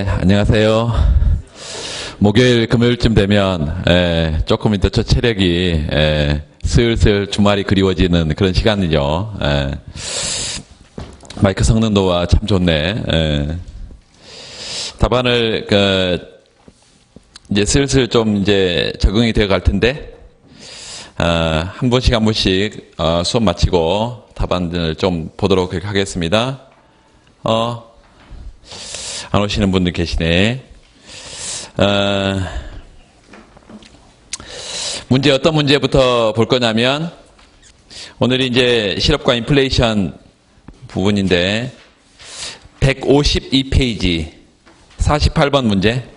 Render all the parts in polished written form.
네, 안녕하세요. 목요일, 금요일쯤 되면 조금 이제 저 체력이 슬슬 주말이 그리워지는 그런 시간이죠. 마이크 성능도가 참 좋네. 답안을 이제 슬슬 좀 이제 적응이 되어 갈 텐데 한 분씩 한 분씩 수업 마치고 답안을 좀 보도록 하겠습니다. 안 오시는 분들 계시네. 문제 어떤 문제부터 볼 거냐면 오늘이 이제 실업과 인플레이션 부분인데 152페이지 48번 문제.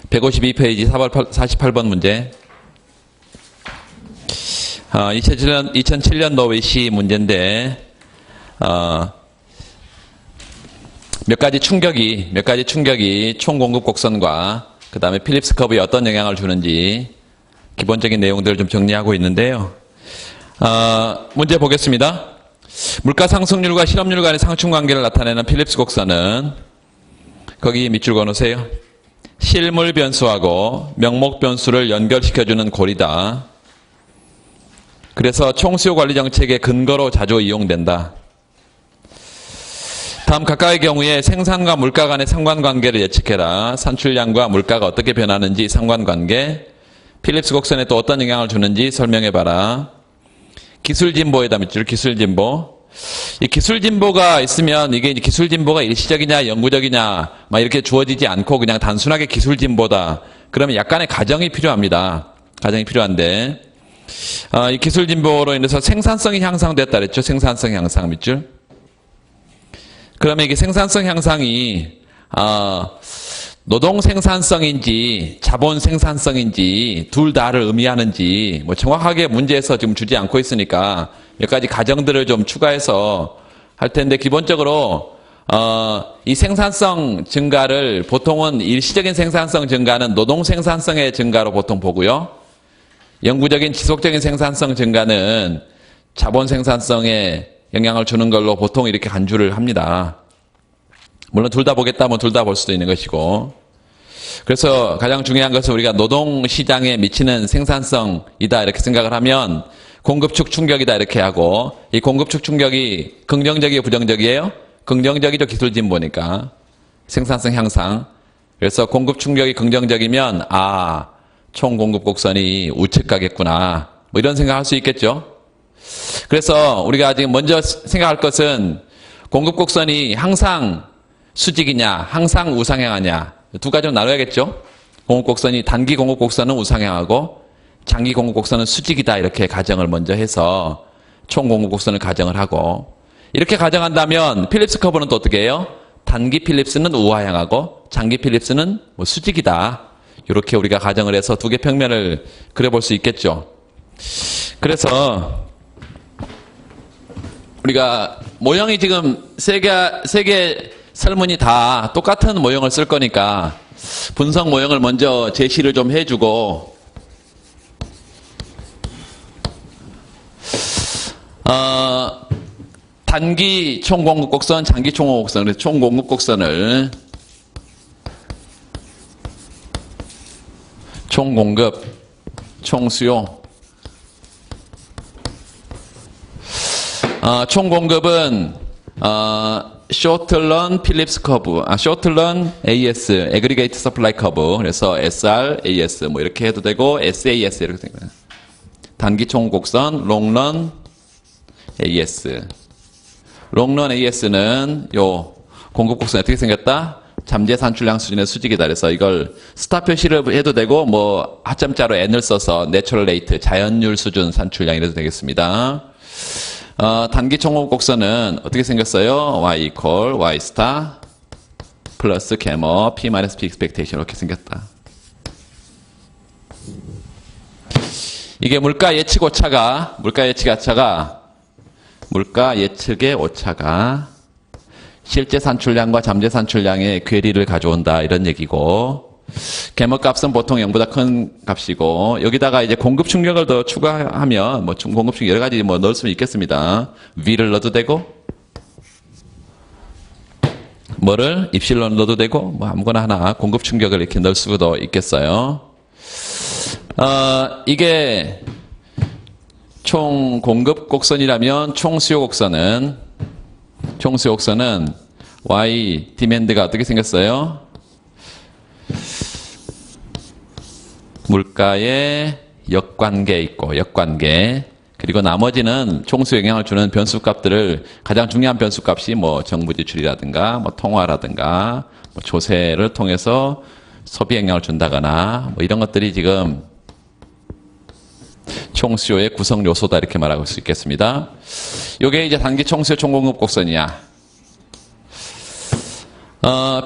(152페이지) 48번 문제. 2007년도 외시 문제인데 몇 가지 충격이 총 공급 곡선과 그 다음에 필립스 커브에 어떤 영향을 주는지 기본적인 내용들을 좀 정리하고 있는데요. 문제 보겠습니다. 물가 상승률과 실업률 간의 상충 관계를 나타내는 필립스 곡선은 거기 밑줄 그어놓으세요. 실물 변수하고 명목 변수를 연결시켜주는 고리다. 그래서 총수요 관리 정책의 근거로 자주 이용된다. 다음 각각의 경우에 생산과 물가 간의 상관관계를 예측해라. 산출량과 물가가 어떻게 변하는지 상관관계, 필립스 곡선에 또 어떤 영향을 주는지 설명해봐라. 기술진보에다 밑줄 기술진보. 이 기술진보가 있으면 이게 기술진보가 일시적이냐 영구적이냐 막 이렇게 주어지지 않고 그냥 단순하게 기술진보다. 그러면 약간의 가정이 필요합니다. 가정이 필요한데 이 기술진보로 인해서 생산성이 향상됐다 그랬죠. 생산성 향상 밑줄. 그러면 이게 생산성 향상이 노동 생산성인지 자본 생산성인지 둘 다를 의미하는지 뭐 정확하게 문제에서 지금 주지 않고 있으니까 몇 가지 가정들을 좀 추가해서 할 텐데 기본적으로 이 생산성 증가를 보통은 일시적인 생산성 증가는 노동 생산성의 증가로 보통 보고요. 영구적인 지속적인 생산성 증가는 자본 생산성에 영향을 주는 걸로 보통 이렇게 간주를 합니다. 물론 둘 다 보겠다면 둘 다 볼 수도 있는 것이고. 그래서 가장 중요한 것은 우리가 노동시장에 미치는 생산성이다 이렇게 생각을 하면 공급축 충격이다 이렇게 하고, 이 공급축 충격이 긍정적이에요 부정적이에요? 긍정적이죠. 기술진보니까. 생산성 향상. 그래서 공급 충격이 긍정적이면 총 공급 곡선이 우측 가겠구나. 뭐 이런 생각할 수 있겠죠. 그래서 우리가 지금 먼저 생각할 것은 공급 곡선이 항상 수직이냐, 항상 우상향하냐 두 가지로 나눠야겠죠. 공급 곡선이 단기 공급 곡선은 우상향하고 장기 공급 곡선은 수직이다 이렇게 가정을 먼저 해서 총 공급 곡선을 가정을 하고, 이렇게 가정한다면 필립스 커브는 또 어떻게 해요? 단기 필립스는 우하향하고 장기 필립스는 뭐 수직이다. 이렇게 우리가 가정을 해서 두 개 평면을 그려볼 수 있겠죠. 그래서 우리가 모형이 지금 세 개 설문이 다 똑같은 모형을 쓸 거니까 분석 모형을 먼저 제시를 좀 해주고 단기 총공급 곡선, 장기 총공급 곡선, 그래서 총공급 곡선을 총공급, 총수요. 총공급은 쇼틀런 필립스 커브, 쇼틀런 AS, Aggregate Supply Curve. 그래서 SR, AS 뭐 이렇게 해도 되고 SAS 이렇게 됩니다. 단기 총곡선, 롱런 AS. 롱런 AS는 요 공급곡선이 어떻게 생겼다? 잠재 산출량 수준의 수직이다. 그래서 이걸 스타 표시를 해도 되고 뭐 하점자로 n을 써서 내추럴 레이트 자연률 수준 산출량 이래도 되겠습니다. 단기 총공급 곡선은 어떻게 생겼어요? y equal y star 플러스 개머 p minus p expectation 이렇게 생겼다. 이게 물가 예측 오차가 물가 예측의 오차가 실제 산출량과 잠재 산출량의 괴리를 가져온다 이런 얘기고, 개머값은 보통 0보다 큰 값이고, 여기다가 이제 공급 충격을 더 추가하면, 뭐, 공급 충격 여러 가지 뭐 넣을 수 있겠습니다. V를 넣어도 되고, 뭐를? 입실론 넣어도 되고, 뭐 아무거나 하나 공급 충격을 이렇게 넣을 수도 있겠어요. 이게 총 공급 곡선이라면 총 수요 곡선은 Y 디맨드가 어떻게 생겼어요? 물가에 역관계 있고, 역관계. 그리고 나머지는 총수 영향을 주는 변수값들을, 가장 중요한 변수값이 뭐 정부 지출이라든가, 뭐 통화라든가, 뭐 조세를 통해서 소비 영향을 준다거나, 뭐 이런 것들이 지금 총수요의 구성 요소다 이렇게 말할 수 있겠습니다. 요게 이제 단기 총수요 총공급 곡선이야.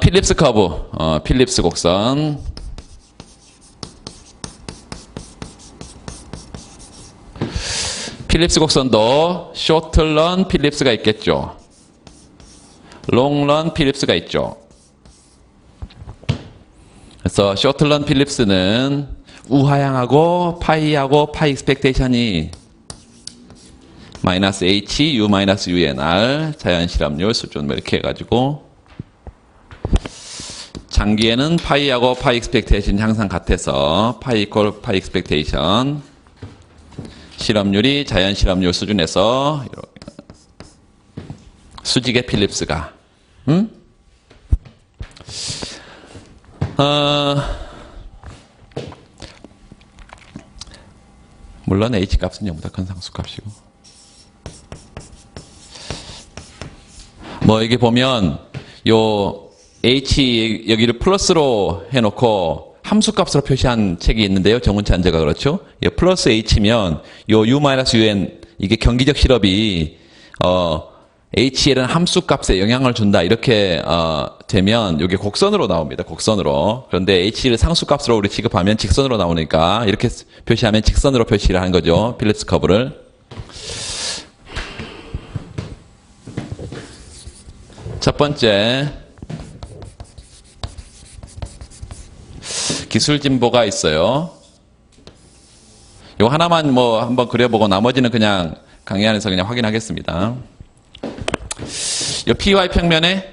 필립스 커브, 필립스 곡선. 필립스 곡선도 쇼트런 필립스가 있겠죠. 롱런 필립스가 있죠. 그래서 쇼트런 필립스는 우하향하고 파이하고 파이 익스펙테이션이 마이너스 H, U 마이너스 UNR 자연실압률 수준 뭐 이렇게 해가지고 장기에는 파이하고 파이 익스펙테이션이 항상 같아서 파이 이퀄 파이 익스펙테이션 실업률이 자연 실업률 수준에서 수직의 필립스가 물론 H값은 0보다 큰 상수값이고 뭐 여기 보면 요 H 여기를 플러스로 해놓고 함수값으로 표시한 책이 있는데요. 정운치 안제가 그렇죠. 플러스 H면 요 U-UN 이게 경기적 실업이 HL은 함수값에 영향을 준다 이렇게 되면 이게 곡선으로 나옵니다. 곡선으로. 그런데 HL을 상수값으로 우리 취급하면 직선으로 나오니까 이렇게 표시하면 직선으로 표시를 하는 거죠. 필립스 커브를. 첫 번째 기술 진보가 있어요. 요 하나만 뭐 한번 그려보고 나머지는 그냥 강의 안에서 그냥 확인하겠습니다. 요 PY 평면의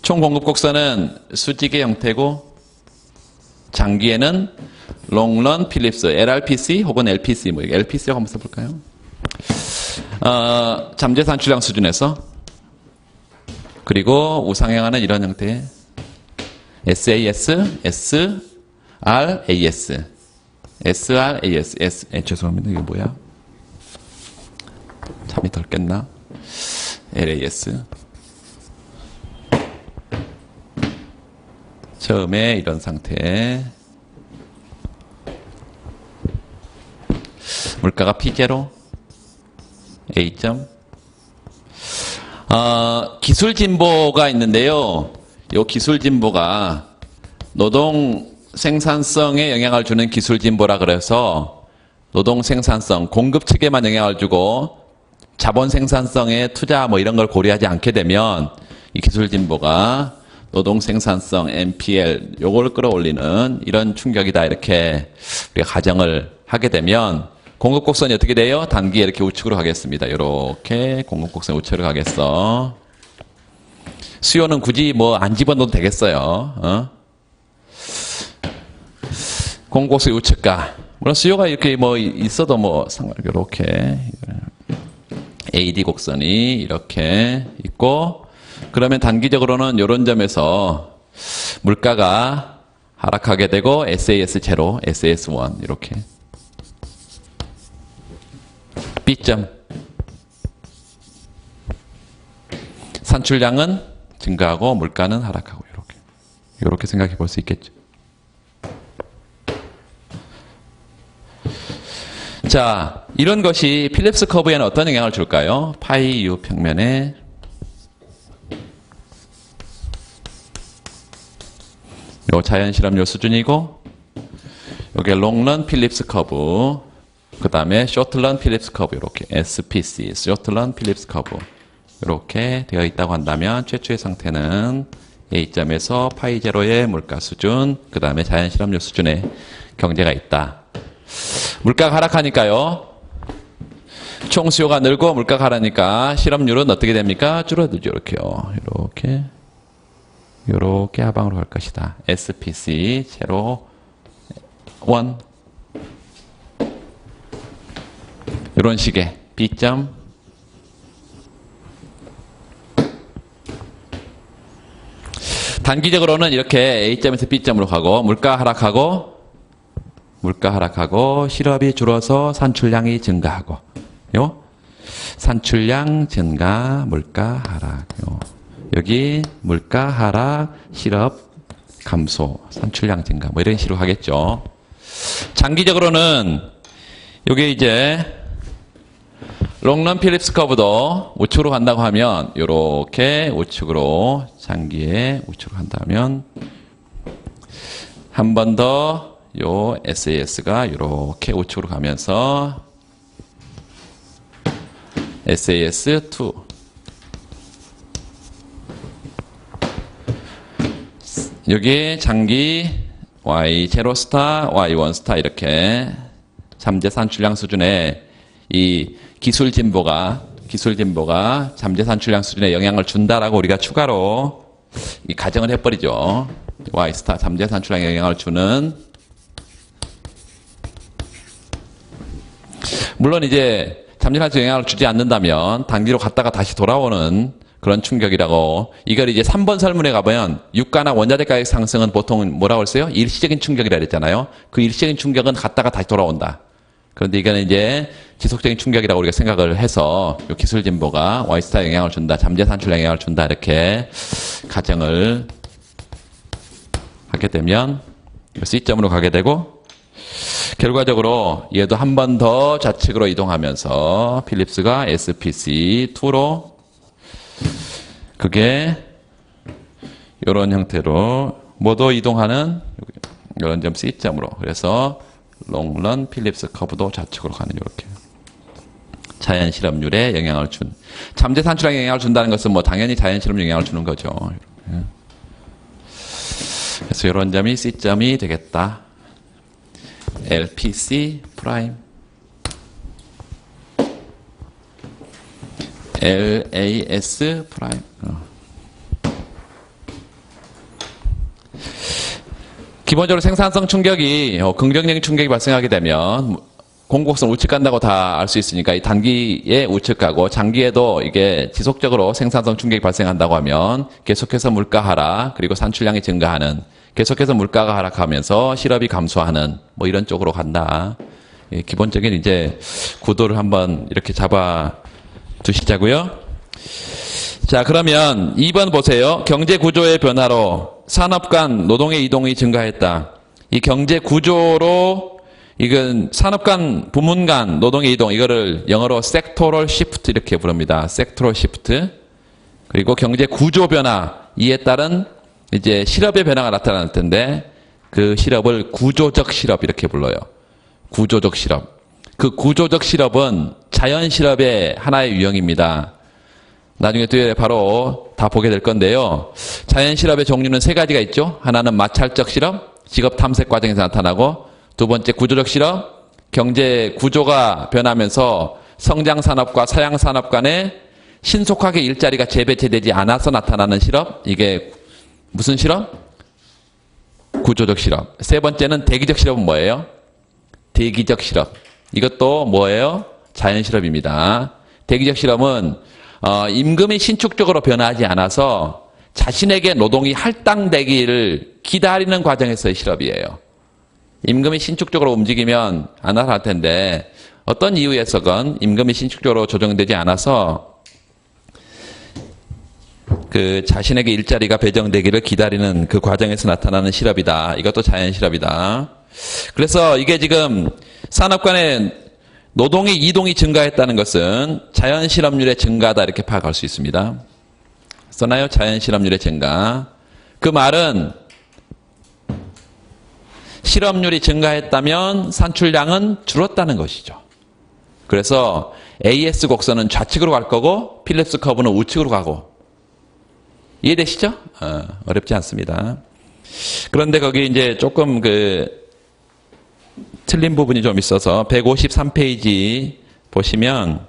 총 공급 곡선은 수직의 형태고 장기에는 롱런 필립스 LRPC 혹은 LPC 뭐 LPC라고 한번 써볼까요? 잠재 산출량 수준에서 그리고 우상향하는 이런 형태의 SAS, SRAS, SRAS, 죄송합니다. 이게 뭐야? 잠이 덜 깼나? LAS. 처음에 이런 상태. 물가가 P0, A점. 기술 진보가 있는데요. 요 기술 진보가 노동 생산성에 영향을 주는 기술 진보라 그래서 노동 생산성, 공급 측에만 영향을 주고 자본 생산성에 투자 뭐 이런 걸 고려하지 않게 되면 이 기술 진보가 노동 생산성, NPL 요걸 끌어올리는 이런 충격이다 이렇게 우리가 가정을 하게 되면 공급 곡선이 어떻게 돼요? 단기에 이렇게 우측으로 가겠습니다. 이렇게 공급 곡선 우측으로 가겠어. 수요는 굳이 뭐 안 집어넣어도 되겠어요. 공급 곡선 우측가. 물론 수요가 이렇게 뭐 있어도 뭐 상관없이 이렇게 AD 곡선이 이렇게 있고 그러면 단기적으로는 이런 점에서 물가가 하락하게 되고 SAS 제로, SAS1 이렇게 B점 산출량은 증가하고 물가는 하락하고 이렇게 생각해 볼 수 있겠죠. 자, 이런 것이 필립스 커브에는 어떤 영향을 줄까요? 파이 U 평면에 요 자연 실업률 수준이고 요게 롱런 필립스 커브 그 다음에 쇼트런 필립스 커브 이렇게 SPC 쇼트런 필립스 커브 이렇게 되어 있다고 한다면 최초의 상태는 A점에서 파이 제로의 물가 수준, 그 다음에 자연 실험률 수준의 경제가 있다. 물가가 하락하니까요. 총 수요가 늘고 물가가 하락하니까 실험률은 어떻게 됩니까? 줄어들죠. 이렇게요. 이렇게 하방으로 갈 것이다. SPC 제로 1 이런 식의 B점 단기적으로는 이렇게 A점에서 B점으로 가고 물가 하락하고 실업이 줄어서 산출량이 증가하고 산출량 증가 물가 하락 여기 물가 하락 실업 감소 산출량 증가 뭐 이런 식으로 하겠죠. 장기적으로는 요게 이제 롱런 필립스 커브도 우측으로 간다고 하면 이렇게 우측으로 장기에 우측으로 간다면 한 번 더 요 SAS가 이렇게 우측으로 가면서 SAS2 여기 장기 Y0 스타, Y1 스타 이렇게 잠재 산출량 수준의 이 기술 진보가 잠재 산출량 수준에 영향을 준다라고 우리가 추가로 이 가정을 해버리죠. Y 스타 잠재 산출량에 영향을 주는 물론 이제 잠재 산출량에 영향을 주지 않는다면 단기로 갔다가 다시 돌아오는 그런 충격이라고 이걸 이제 3번 설문에 가보면 유가나 원자재 가격 상승은 보통 뭐라고 했어요? 일시적인 충격이라 그랬잖아요. 그 일시적인 충격은 갔다가 다시 돌아온다. 그런데 이거는 이제 지속적인 충격이라고 우리가 생각을 해서 요 기술 진보가 Y스타에 영향을 준다. 잠재 산출량에 영향을 준다. 이렇게 가정을 하게 되면 C점으로 가게 되고 결과적으로 얘도 한 번 더 좌측으로 이동하면서 필립스가 SPC2로 그게 이런 형태로 모두 이동하는 이런 점 C점으로 그래서 롱런 필립스 커브도 좌측으로 가는 이렇게 자연 실험률에 영향을 준 잠재 산출량에 영향을 준다는 것은 뭐 당연히 자연 실험률에 영향을 주는 거죠. 그래서 이런 점이 C점이 되겠다. LPC 프라임 LAS 프라임 기본적으로 생산성 충격이 긍정적인 충격이 발생하게 되면 공급선 우측 간다고 다 알 수 있으니까 이 단기에 우측 가고 장기에도 이게 지속적으로 생산성 충격이 발생한다고 하면 계속해서 물가 하락 그리고 산출량이 증가하는 계속해서 물가가 하락하면서 실업이 감소하는 뭐 이런 쪽으로 간다. 기본적인 이제 구도를 한번 이렇게 잡아 두시자고요. 자, 그러면 2번 보세요. 경제 구조의 변화로 산업 간 노동의 이동이 증가했다. 이 경제 구조로 이건 산업 간 부문 간 노동의 이동 이거를 영어로 섹토럴 시프트 이렇게 부릅니다. 섹토럴 시프트. 그리고 경제 구조 변화 이에 따른 이제 실업의 변화가 나타날 텐데 그 실업을 구조적 실업 이렇게 불러요. 구조적 실업. 그 구조적 실업은 자연 실업의 하나의 유형입니다. 나중에 뒤에 바로 다 보게 될 건데요. 자연 실업의 종류는 세 가지가 있죠. 하나는 마찰적 실업, 직업 탐색 과정에서 나타나고 두 번째 구조적 실업, 경제 구조가 변하면서 성장 산업과 사양 산업 간에 신속하게 일자리가 재배치되지 않아서 나타나는 실업. 이게 무슨 실업? 구조적 실업. 세 번째는 대기적 실업은 뭐예요? 대기적 실업. 이것도 뭐예요? 자연 실업입니다. 대기적 실업은 임금이 신축적으로 변하지 않아서 자신에게 노동이 할당되기를 기다리는 과정에서의 실업이에요. 임금이 신축적으로 움직이면 안 나타날 텐데 어떤 이유에서건 임금이 신축적으로 조정되지 않아서 그 자신에게 일자리가 배정되기를 기다리는 그 과정에서 나타나는 실업이다. 이것도 자연 실업이다. 그래서 이게 지금 산업 간의 노동의 이동이 증가했다는 것은 자연 실업률의 증가다 이렇게 파악할 수 있습니다. 써나요? 자연 실업률의 증가. 그 말은 실업률이 증가했다면 산출량은 줄었다는 것이죠. 그래서 AS 곡선은 좌측으로 갈 거고 필립스 커브는 우측으로 가고 이해되시죠? 어렵지 않습니다. 그런데 거기 이제 조금 틀린 부분이 좀 있어서 153페이지 보시면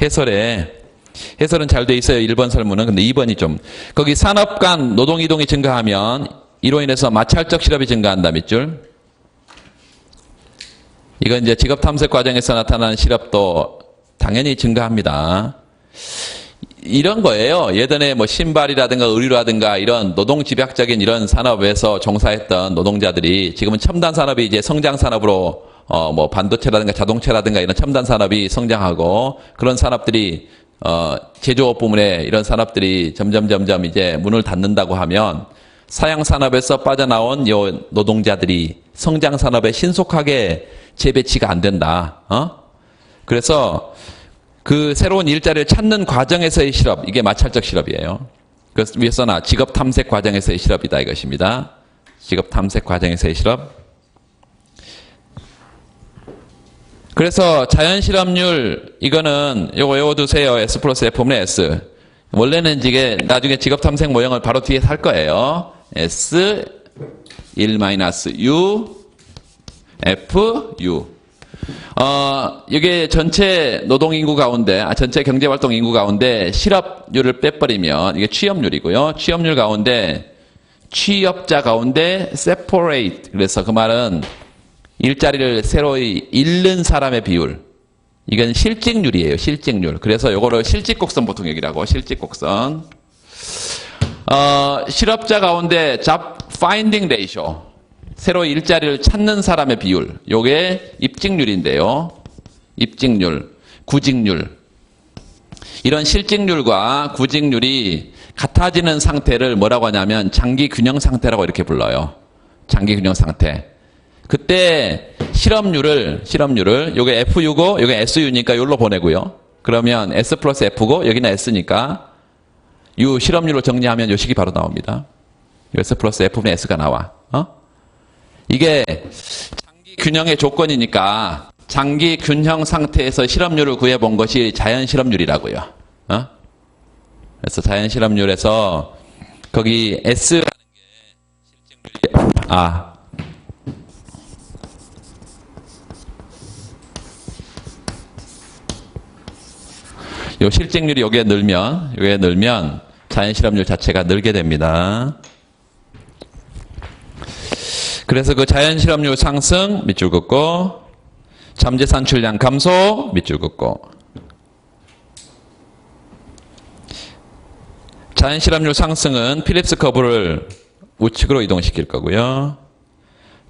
해설은 잘 돼 있어요. 1번 설문은. 근데 2번이 좀 거기 산업 간 노동 이동이 증가하면 이로 인해서 마찰적 실업이 증가한다 밑줄. 이건 이제 직업 탐색 과정에서 나타나는 실업도 당연히 증가합니다. 이런 거예요. 예전에 뭐 신발이라든가 의류라든가 이런 노동 집약적인 이런 산업에서 종사했던 노동자들이 지금은 첨단 산업이 이제 성장 산업으로 뭐 반도체라든가 자동차라든가 이런 첨단 산업이 성장하고 그런 산업들이 제조업 부문에 이런 산업들이 점점 이제 문을 닫는다고 하면 사양 산업에서 빠져나온 요 노동자들이 성장 산업에 신속하게 재배치가 안 된다. 그래서 그 새로운 일자리를 찾는 과정에서의 실업, 이게 마찰적 실업이에요. 그래서 위에서나 직업 탐색 과정에서의 실업이다 이것입니다. 직업 탐색 과정에서의 실업. 그래서 자연 실업률 이거는 요거 외워두세요. S 플러스 F분의 S. 원래는 이게 나중에 직업 탐색 모형을 바로 뒤에 살 거예요. S 1 마이너스 U F U. 이게 전체 노동 인구 가운데, 전체 경제 활동 인구 가운데 실업률을 빼버리면 이게 취업률이고요. 취업률 가운데 취업자 가운데 separate. 그래서 그 말은 일자리를 새로이 잃는 사람의 비율. 이건 실직률이에요. 실직률. 그래서 요거를 실직곡선 보통 얘기라고. 실직곡선. 실업자 가운데 job finding ratio. 새로 일자리를 찾는 사람의 비율. 요게 입직률인데요. 입직률, 구직률. 이런 실직률과 구직률이 같아지는 상태를 뭐라고 하냐면 장기 균형 상태라고 이렇게 불러요. 장기 균형 상태. 그때 실업률을 요게 FU고 요게 SU니까 요로 보내고요. 그러면 S 플러스 F고 여기는 S니까 요 실업률로 정리하면 요 식이 바로 나옵니다. S 플러스 F분의 S가 나와. 이게 장기 균형의 조건이니까 장기 균형 상태에서 실업률을 구해본 것이 자연 실업률이라고요. 그래서 자연 실업률에서 거기 S라는 게 실직률이 요 실직률이 여기에 늘면 자연 실업률 자체가 늘게 됩니다. 그래서 그 자연 실업률 상승 밑줄 긋고 잠재 산출량 감소 밑줄 긋고 자연 실업률 상승은 필립스 커브를 우측으로 이동시킬 거고요.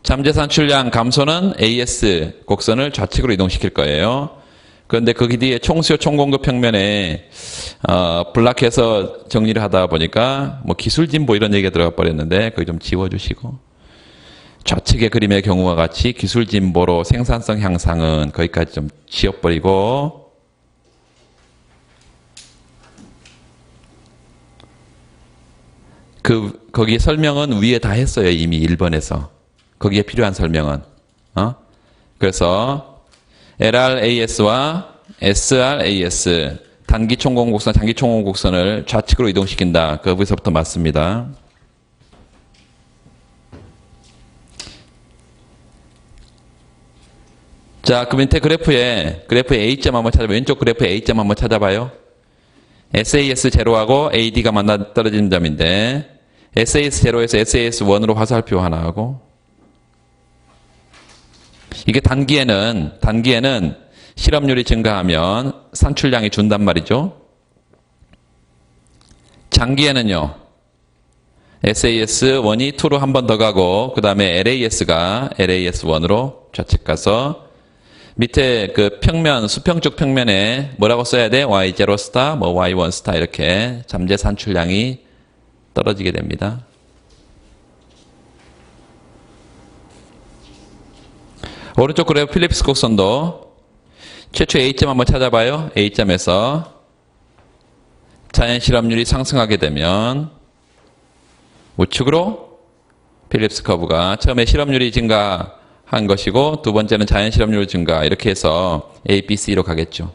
잠재 산출량 감소는 AS 곡선을 좌측으로 이동시킬 거예요. 그런데 거기 뒤에 총수요 총공급 평면에 블락해서 정리를 하다 보니까 뭐 기술 진보 이런 얘기가 들어가 버렸는데 그거 좀 지워주시고 좌측의 그림의 경우와 같이 기술 진보로 생산성 향상은 거기까지 좀 지워버리고 거기 설명은 위에 다 했어요. 이미 1번에서. 거기에 필요한 설명은. 그래서 LRAS와 SRAS 단기 총공곡선, 장기 총공곡선을 좌측으로 이동시킨다. 거기서부터 맞습니다. 자, 그 밑에 그래프에 A점 한번 찾아봐요. 왼쪽 그래프에 A점 한번 찾아봐요. SAS 제로하고 AD가 만나 떨어지는 점인데 SAS 제로에서 SAS 1으로 화살표 하나 하고 이게 단기에는 실업률이 증가하면 산출량이 준단 말이죠. 장기에는요. SAS1이 2로 한 번 더 가고 그 다음에 LAS가 LAS1으로 좌측 가서 밑에 그 평면, 수평적 평면에 뭐라고 써야 돼? Y0 스타, 뭐 Y1 스타 이렇게 잠재 산출량이 떨어지게 됩니다. 오른쪽 그래프 필립스 곡선도 최초 A점 한번 찾아봐요. A점에서 자연 실업률이 상승하게 되면 우측으로 필립스 커브가 처음에 실업률이 증가한 것이고 두 번째는 자연 실업률 증가 이렇게 해서 A, B, C로 가겠죠.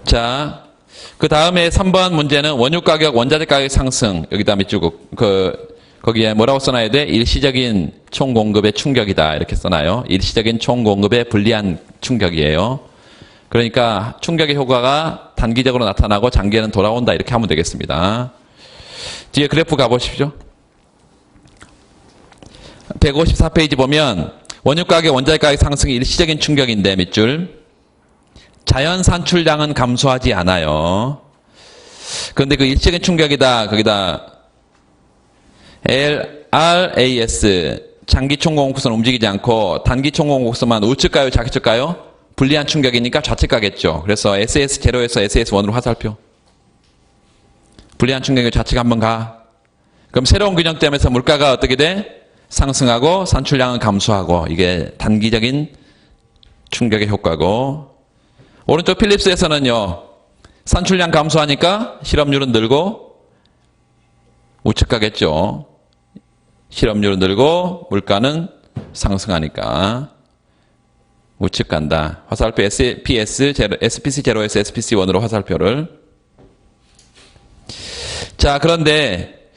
자, 자, 그 다음에 3번 문제는 원유 가격, 원자재 가격 상승. 여기다 밑줄 거기에 뭐라고 써놔야 돼? 일시적인 총공급의 충격이다. 이렇게 써놔요. 일시적인 총공급의 불리한 충격이에요. 그러니까 충격의 효과가 단기적으로 나타나고 장기에는 돌아온다. 이렇게 하면 되겠습니다. 뒤에 그래프 가보십시오. 154페이지 보면 원유 가격, 원자재 가격 상승이 일시적인 충격인데 밑줄. 자연 산출량은 감소하지 않아요. 그런데 그 일시적인 충격이다. 거기다 LRAS 장기 총공급선은 움직이지 않고 단기 총공급선만 우측가요, 좌측가요? 불리한 충격이니까 좌측가겠죠. 그래서 SS0에서 SS1으로 화살표. 불리한 충격이 좌측 한번 가. 그럼 새로운 균형점에서 물가가 어떻게 돼? 상승하고 산출량은 감소하고. 이게 단기적인 충격의 효과고. 오른쪽 필립스에서는요. 산출량 감소하니까 실업률은 늘고 우측 가겠죠. 실업률은 늘고 물가는 상승하니까 우측 간다. 화살표 SPC0에서 SPC1으로 화살표를. 자, 그런데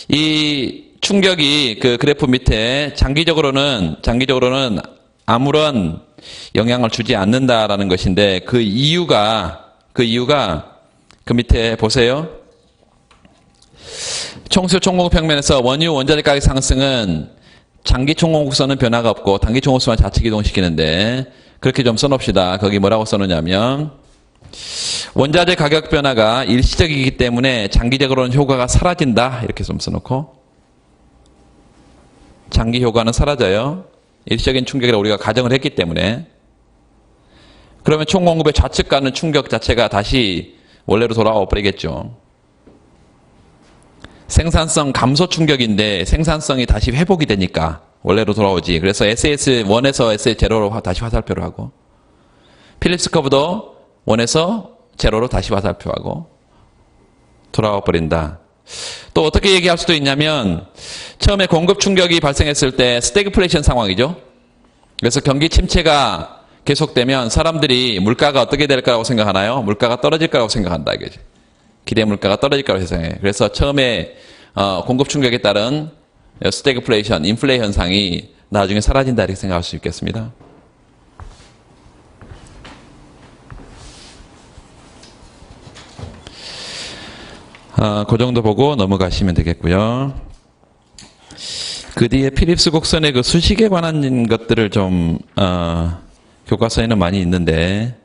이 충격이 그 그래프 밑에 장기적으로는 아무런 영향을 주지 않는다라는 것인데 그 이유가 그 밑에 보세요. 총수 총공급 평면에서 원유 원자재 가격 상승은 장기 총공급선은 변화가 없고 단기 총공급선만 좌측 이동시키는데 그렇게 좀 써놓읍시다. 거기 뭐라고 써놓냐면 원자재 가격 변화가 일시적이기 때문에 장기적으로는 효과가 사라진다. 이렇게 좀 써놓고 장기 효과는 사라져요. 일시적인 충격이라고 우리가 가정을 했기 때문에. 그러면 총공급의 좌측 가는 충격 자체가 다시 원래로 돌아와 버리겠죠. 생산성 감소 충격인데 생산성이 다시 회복이 되니까 원래로 돌아오지. 그래서 SS1에서 SS0로 다시 화살표를 하고 필립스 커브도 1에서 0로 다시 화살표하고 돌아와 버린다. 또 어떻게 얘기할 수도 있냐면 처음에 공급 충격이 발생했을 때 스태그플레이션 상황이죠. 그래서 경기 침체가 계속되면 사람들이 물가가 어떻게 될 거라고 생각하나요? 물가가 떨어질 거라고 생각한다. 이거지. 기대 물가가 떨어질 거라고 생각해. 그래서 처음에 공급 충격에 따른 스태그플레이션, 인플레 현상이 나중에 사라진다 이렇게 생각할 수 있겠습니다. 그 정도 보고 넘어가시면 되겠고요. 그 뒤에 필립스 곡선의 그 수식에 관한 것들을 좀 교과서에는 많이 있는데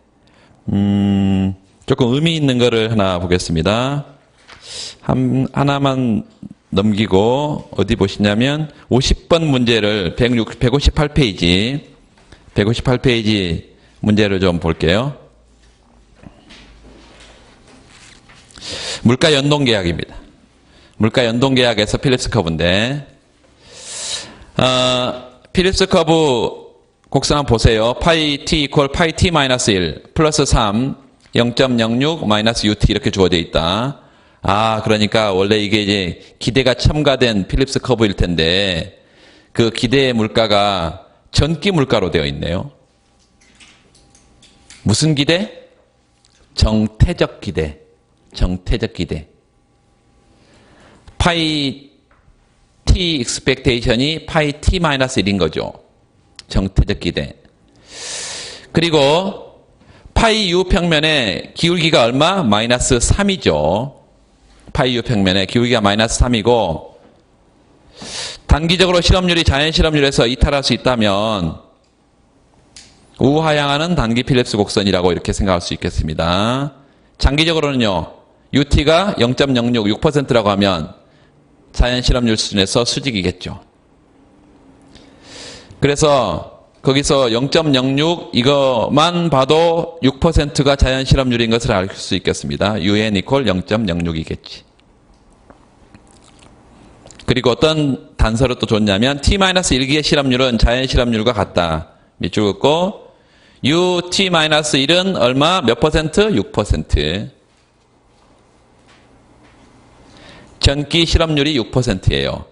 조금 의미 있는 거를 하나 보겠습니다. 하나만 넘기고 어디 보시냐면 50번 문제를 158페이지 문제를 좀 볼게요. 물가 연동 계약입니다. 물가 연동 계약에서 필립스 커브인데 필립스 커브 곡선 한번 보세요. 파이 t 이퀄 파이 t 마이너스 1 플러스 3 0.06 마이너스 ut 이렇게 주어져 있다. 그러니까 원래 이게 이제 기대가 첨가된 필립스 커브일 텐데 그 기대의 물가가 전기 물가로 되어 있네요. 무슨 기대? 정태적 기대. 파이 t expectation이 파이 t 마이너스 1인 거죠. 정태적 기대. 그리고 파이 u 평면의 기울기가 얼마? 마이너스 3이죠. 파이 u 평면의 기울기가 마이너스 3이고 단기적으로 실업률이 자연 실업률에서 이탈할 수 있다면 우하향하는 단기 필립스 곡선이라고 이렇게 생각할 수 있겠습니다. 장기적으로는요. UT가 0.06, 6%라고 하면 자연 실업률 수준에서 수직이겠죠. 그래서 거기서 0.06 이거만 봐도 6%가 자연 실업률인 것을 알 수 있겠습니다. UN 이퀄 0.06이겠지. 그리고 어떤 단서를 또 줬냐면 T-1기의 실업률은 자연 실업률과 같다. 밑줄 긋고 UT-1은 얼마? 몇 퍼센트? 6%. 전기 실업률이 6%예요.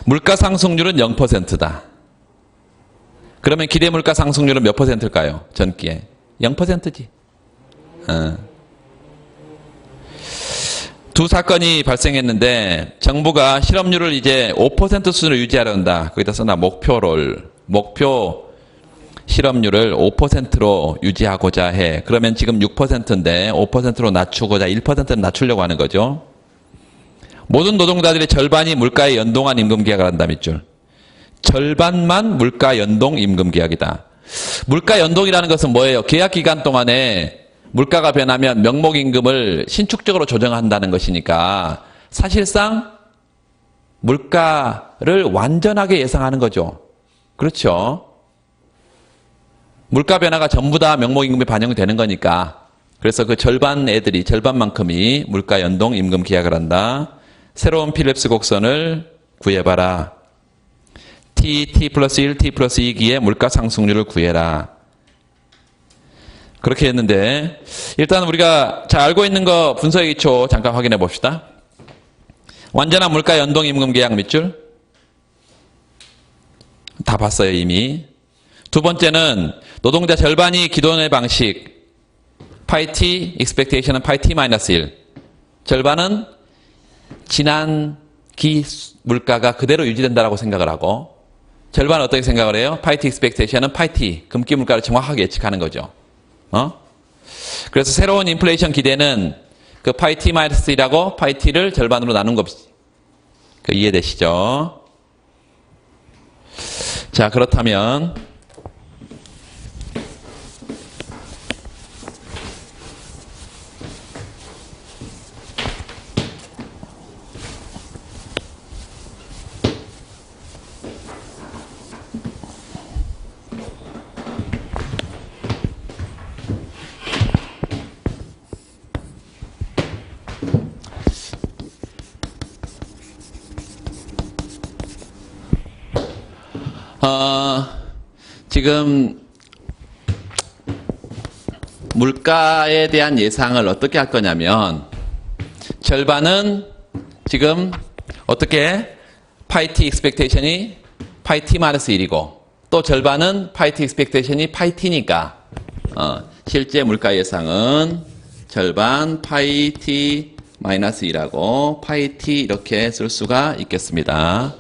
물가 상승률은 0%다. 그러면 기대 물가 상승률은 몇 %일까요? 전기에 0%지. 두 사건이 발생했는데 정부가 실업률을 이제 5% 수준으로 유지하려 한다. 거기다 써놔 목표 실업률을 5%로 유지하고자 해. 그러면 지금 6%인데 5%로 낮추고자 1%는 낮추려고 하는 거죠. 모든 노동자들의 절반이 물가에 연동한 임금 계약을 한다 밑줄. 절반만 물가 연동 임금 계약이다. 물가 연동이라는 것은 뭐예요? 계약 기간 동안에 물가가 변하면 명목 임금을 신축적으로 조정한다는 것이니까 사실상 물가를 완전하게 예상하는 거죠. 그렇죠? 물가 변화가 전부 다 명목 임금에 반영이 되는 거니까. 그래서 그 절반만큼이 물가 연동 임금 계약을 한다. 새로운 필립스 곡선을 구해봐라. T 플러스 1, T 플러스 2기의 물가 상승률을 구해라. 그렇게 했는데 일단 우리가 잘 알고 있는 거 분석의 기초 잠깐 확인해 봅시다. 완전한 물가 연동 임금 계약 밑줄 다 봤어요 이미. 두 번째는 노동자 절반이 기존의 방식 파이 T, expectation은 파이 T 마이너스 1. 절반은 지난 기 물가가 그대로 유지된다라고 생각을 하고 절반은 어떻게 생각을 해요? 파이 T expectation은 파이 T, 금기 물가를 정확하게 예측하는 거죠. 그래서 새로운 인플레이션 기대는 그 파이 T 마이너스 1하고 파이 T를 절반으로 나눈 거 이해되시죠? 자, 그렇다면 지금 물가에 대한 예상을 어떻게 할 거냐면 절반은 지금 어떻게 파이 T expectation이 파이 T 마이너스 1이고 또 절반은 파이 T expectation이 파이 T니까 실제 물가 예상은 절반 파이 T 마이너스 1하고 파이 T 이렇게 쓸 수가 있겠습니다.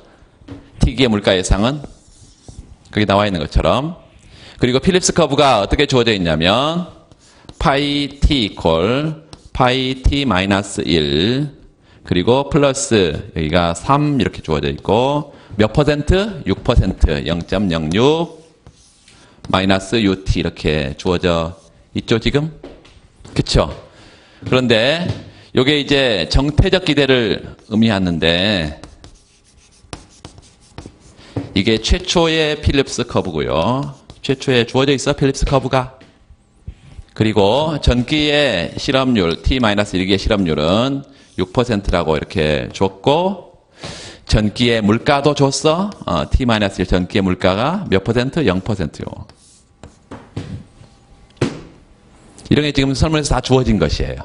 T기의 물가 예상은 거기 나와 있는 것처럼. 그리고 필립스 커브가 어떻게 주어져 있냐면 파이 T 이퀄 파이 T 마이너스 1 그리고 플러스 여기가 3 이렇게 주어져 있고 몇 퍼센트? 6% 0.06 마이너스 UT 이렇게 주어져 있죠 지금? 그쵸? 그런데 요게 이제 정태적 기대를 의미하는데 이게 최초의 필립스 커브고요. 최초에 주어져 있어 필립스 커브가. 그리고 전기의 실업률 T-1기의 실업률은 6%라고 이렇게 줬고 전기의 물가도 줬어. T-1 전기의 물가가 몇 퍼센트? 0%요. 이런 게 지금 설문에서 다 주어진 것이에요.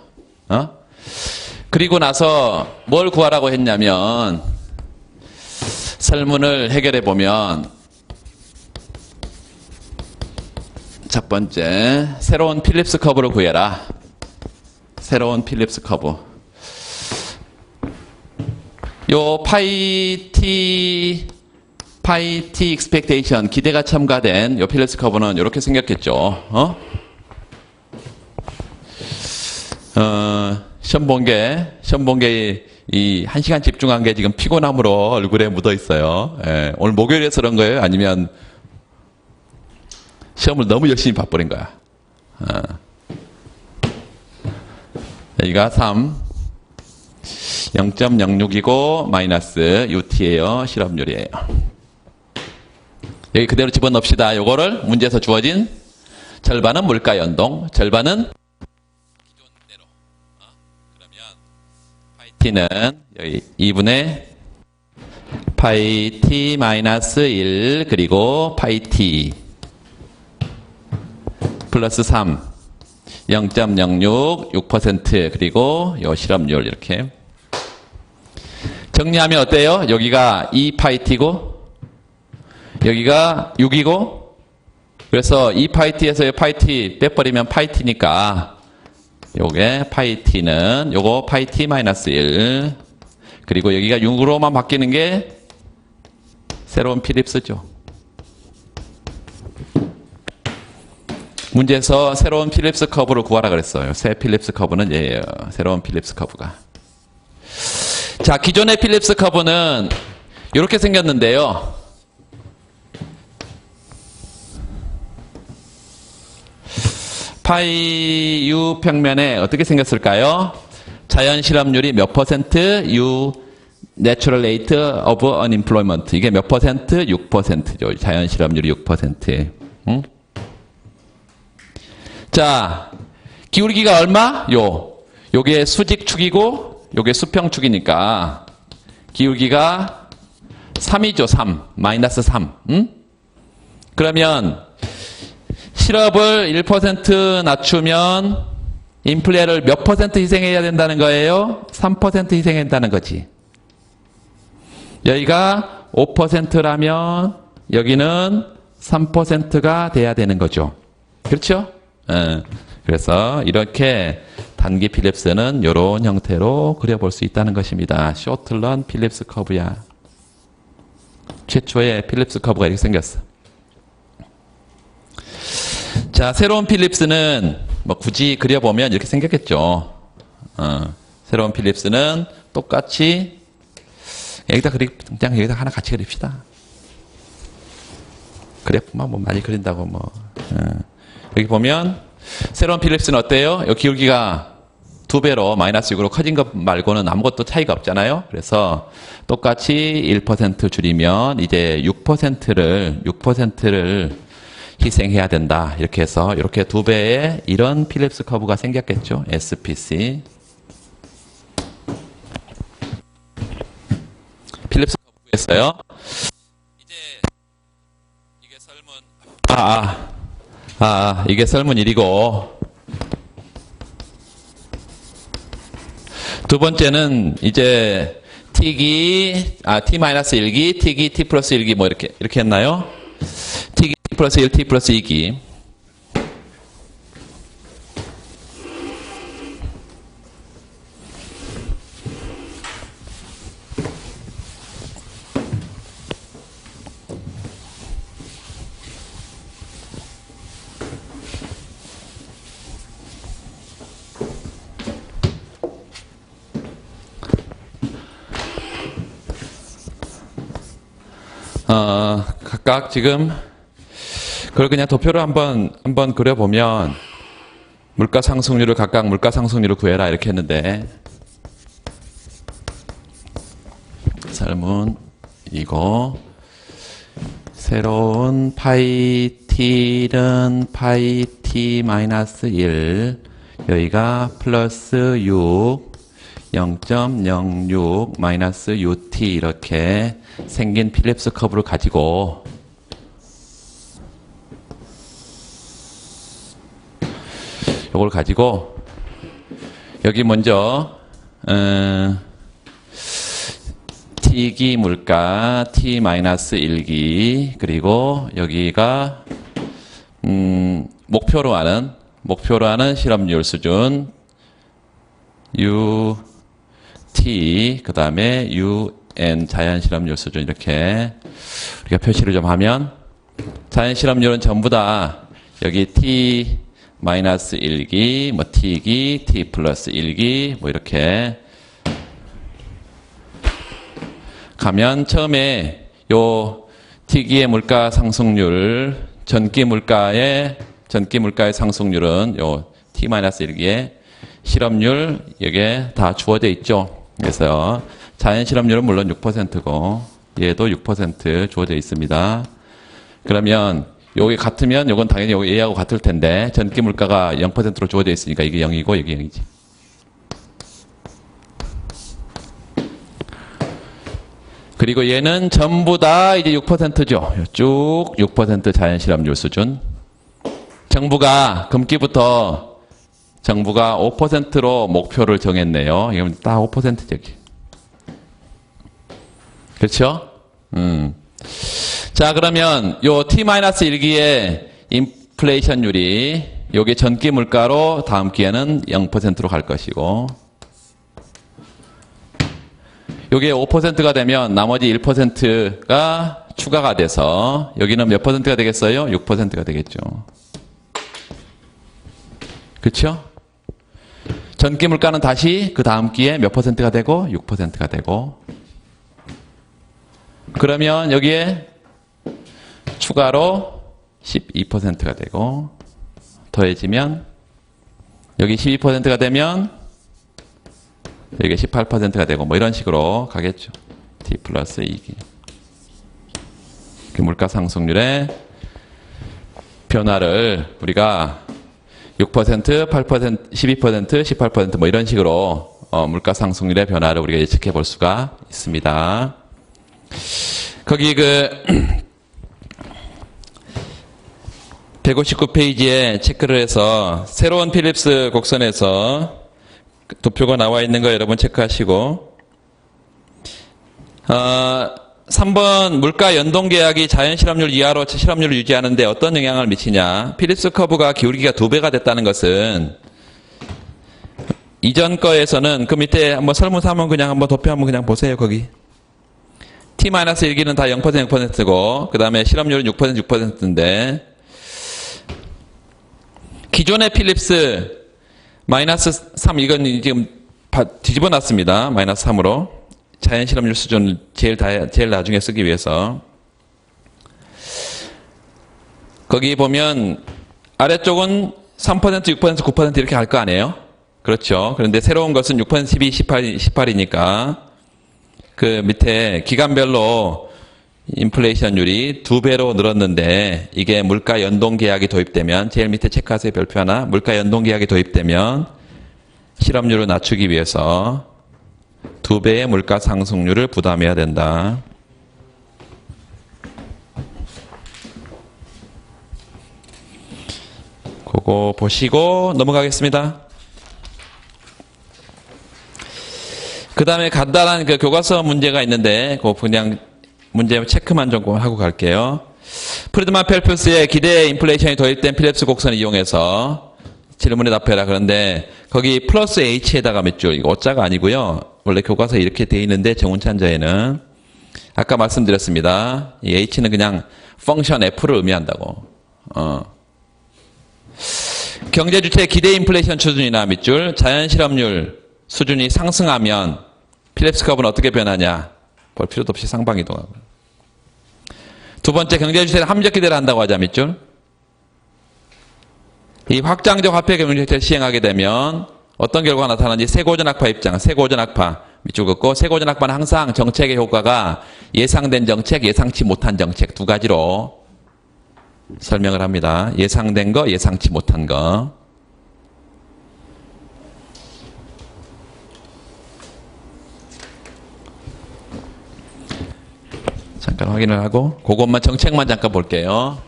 그리고 나서 뭘 구하라고 했냐면 설문을 해결해 보면 첫 번째 새로운 필립스 커브를 구해라. 새로운 필립스 커브. 요 파이 T expectation 기대가 첨가된 요 필립스 커브는 이렇게 생겼겠죠. 시험 본 게 이 1시간 집중한 게 지금 피곤함으로 얼굴에 묻어 있어요. 예, 오늘 목요일에서 그런 거예요? 아니면 시험을 너무 열심히 봐버린 거야? 여기가 3, 0.06이고 마이너스 UT예요. 실업률이에요. 여기 그대로 집어넣읍시다. 요거를 문제에서 주어진 절반은 물가 연동, 절반은 T는 여기 2분의 파이 T 마이너스 1 그리고 파이 T 플러스 3 0.06 6% 그리고 요 실업률 이렇게 정리하면 어때요? 여기가 2 파이 T고 여기가 6이고 그래서 이 파이 t에서 이 파이 t 빼버리면 파이 t니까 요게 파이 t는 요거 파이 t 마이너스 1. 그리고 여기가 6으로만 바뀌는 게 새로운 필립스죠. 문제에서 새로운 필립스 커브를 구하라 그랬어요. 새 필립스 커브는 얘예요. 새로운 필립스 커브가. 자, 기존의 필립스 커브는 이렇게 생겼는데요. 파이 U 평면에 어떻게 생겼을까요? 자연 실업률이 몇 퍼센트? U Natural Rate of Unemployment. 이게 몇 퍼센트? 6%죠. 자연 실업률이 6%. 응? 자, 기울기가 얼마? 요게 수직축이고 요게 수평축이니까 기울기가 3이죠. 3. 마이너스 3. 응? 그러면 실업을 1% 낮추면 인플레를 몇 퍼센트 희생해야 된다는 거예요? 3% 희생해야 된다는 거지. 여기가 5%라면 여기는 3%가 돼야 되는 거죠. 그렇죠? 그래서 이렇게 단기 필립스는 이런 형태로 그려볼 수 있다는 것입니다. 쇼틀런 필립스 커브야. 최초의 필립스 커브가 이렇게 생겼어. 자, 새로운 필립스는 뭐 굳이 그려보면 이렇게 생겼겠죠. 새로운 필립스는 똑같이 여기다 그냥 여기다 하나 같이 그립시다. 그래프만 뭐 많이 그린다고 뭐. 여기 보면 새로운 필립스는 어때요? 여기 기울기가 2배로 마이너스 6으로 커진 것 말고는 아무것도 차이가 없잖아요. 그래서 똑같이 1% 줄이면 이제 6%를 희생해야 된다. 이렇게 해서 이렇게 2배의 이런 필립스 커브가 생겼겠죠. SPC. 필립스 커브였어요. 이제 이게 이게 설문 1이고 두 번째는 이제 T-1기, T기, T 플러스 1기 뭐 이렇게 했나요? T기, T 플러스 1, T 플러스 2기. 각각 지금 그걸 그냥 도표로 한번 그려보면 물가 상승률을 각각 물가 상승률을 구해라 이렇게 했는데 설문 이거 새로운 파이 t는 파이 t 마이너스 1 여기가 플러스 6 0.06 마이너스 ut 이렇게 생긴 필립스 커브를 가지고 요걸 가지고 여기 먼저 t기 물가 t-1기 그리고 여기가 목표로 하는 실업률 수준 UT 그 다음에 UN 자연 실업률 수준 이렇게 우리가 표시를 좀 하면 자연 실업률은 전부 다 여기 T 마이너스 1기 뭐 T기 T 플러스 1기 뭐 이렇게 가면 처음에 요 T기의 물가 상승률 전기 물가의 상승률은 요 T 마이너스 1기의 실업률 여기에 다 주어져 있죠. 그래서 자연 실업률은 물론 6%고 얘도 6% 주어져 있습니다. 그러면 여기 같으면 이건 당연히 여기 얘하고 같을 텐데 전기 물가가 0%로 주어져 있으니까 이게 0이고 여기 0이지. 그리고 얘는 전부 다 이제 6%죠. 쭉 6% 자연 실업률 수준. 정부가 금기부터 정부가 5%로 목표를 정했네요. 이건 딱 5%죠. 그렇죠? 자, 그러면 요 T-1기에 인플레이션율이 요게 전기 물가로 다음 기에는 0%로 갈 것이고 요게 5%가 되면 나머지 1%가 추가가 돼서 여기는 몇 %가 되겠어요? 6%가 되겠죠. 그쵸? 전기 물가는 다시 그 다음 기에 몇 %가 되고 6%가 되고 그러면 여기에 추가로 12%가 되고 더해지면 여기 12%가 되면 여기 18%가 되고 뭐 이런 식으로 가겠죠. T 플러스 2기. 물가 상승률의 변화를 우리가 6%, 8%, 12%, 18%뭐 이런 식으로 물가 상승률의 변화를 우리가 예측해 볼 수가 있습니다. 거기 159페이지에 체크를 해서 새로운 필립스 곡선에서 도표가 나와 있는 거 여러분 체크하시고 3번 물가 연동 계약이 자연 실업률 이하로 실업률을 유지하는데 어떤 영향을 미치냐. 필립스 커브가 기울기가 2배가 됐다는 것은 이전 거에서는 그 밑에 한번 설문서 한번 그냥 한번 도표 한번 그냥 보세요. 거기 T-1기는 다 0%, 0%고 그 다음에 실업률은 6%, 6%인데 기존의 필립스 마이너스 3 이건 지금 뒤집어 놨습니다. 마이너스 3으로 자연 실업률 수준을 제일 나중에 쓰기 위해서 거기 보면 아래쪽은 3%, 6%, 9% 이렇게 할 거 아니에요? 그렇죠. 그런데 새로운 것은 6%, 12, 18이니까 그 밑에 기간별로 인플레이션율이 2배로 늘었는데 이게 물가 연동 계약이 도입되면 제일 밑에 체크하세요. 별표 하나. 물가 연동 계약이 도입되면 실업률을 낮추기 위해서 2배의 물가 상승률을 부담해야 된다. 그거 보시고 넘어가겠습니다. 그 다음에 간단한 그 교과서 문제가 있는데 그냥 문제 체크만 좀 하고 갈게요. 프리드만 펠프스의 기대 인플레이션이 도입된 필립스 곡선을 이용해서 질문에 답해라. 그런데 거기 플러스 H에다가 몇 줄, 이거 어짜가 아니고요. 원래 교과서에 이렇게 돼 있는데 정운찬자에는 아까 말씀드렸습니다. 이 H는 그냥 펑션 F를 의미한다고. 경제주체의 기대 인플레이션 수준이나 밑줄, 자연 실업률 수준이 상승하면 필립스 커브는 어떻게 변하냐. 볼 필요도 없이 상방 이동하고. 두 번째, 경제주체는 함적 기대를 한다고 하자 밑줄. 이 확장적 화폐 경제주체를 시행하게 되면 어떤 결과가 나타나는지 세고전학파 입장, 세고전학파 밑줄 긋고 세고전학파는 항상 정책의 효과가 예상된 정책, 예상치 못한 정책 두 가지로 설명을 합니다. 예상된 거, 예상치 못한 거. 잠깐 확인을 하고 그것만 정책만 잠깐 볼게요.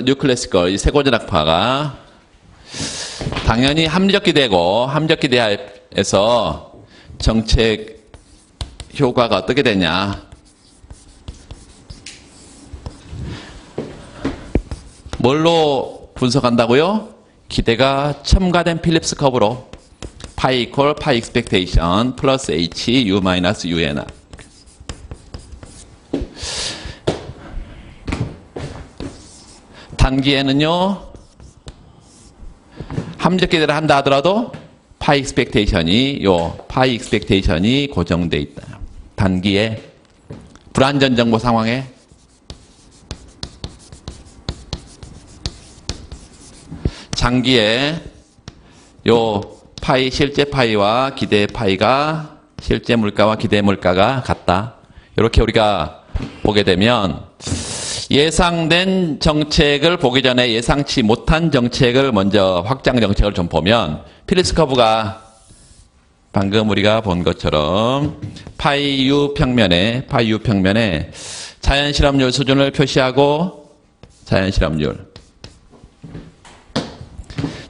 뉴클래시컬, 이 세고전학파가 당연히 함적 기대고 함적 기대에서 정책 효과가 어떻게 되냐. 뭘로 분석한다고요? 기대가 첨가된 필립스 커브로 파이 이퀄 파이 익스펙테이션 플러스 H U 마이너스 UN. 단기에는요, 함적 기대를 한다 하더라도 파이 익스펙테이션이 고정돼 있다. 단기에 불안전 정보 상황에 장기에 요 파이 실제 파이와 기대 파이가 실제 물가와 기대 물가가 같다. 이렇게 우리가 보게 되면 예상된 정책을 보기 전에 예상치 못한 정책을 먼저 확장 정책을 좀 보면 필립스 커브가 방금 우리가 본 것처럼 파이 U 평면에 자연 실업률 수준을 표시하고 자연 실업률.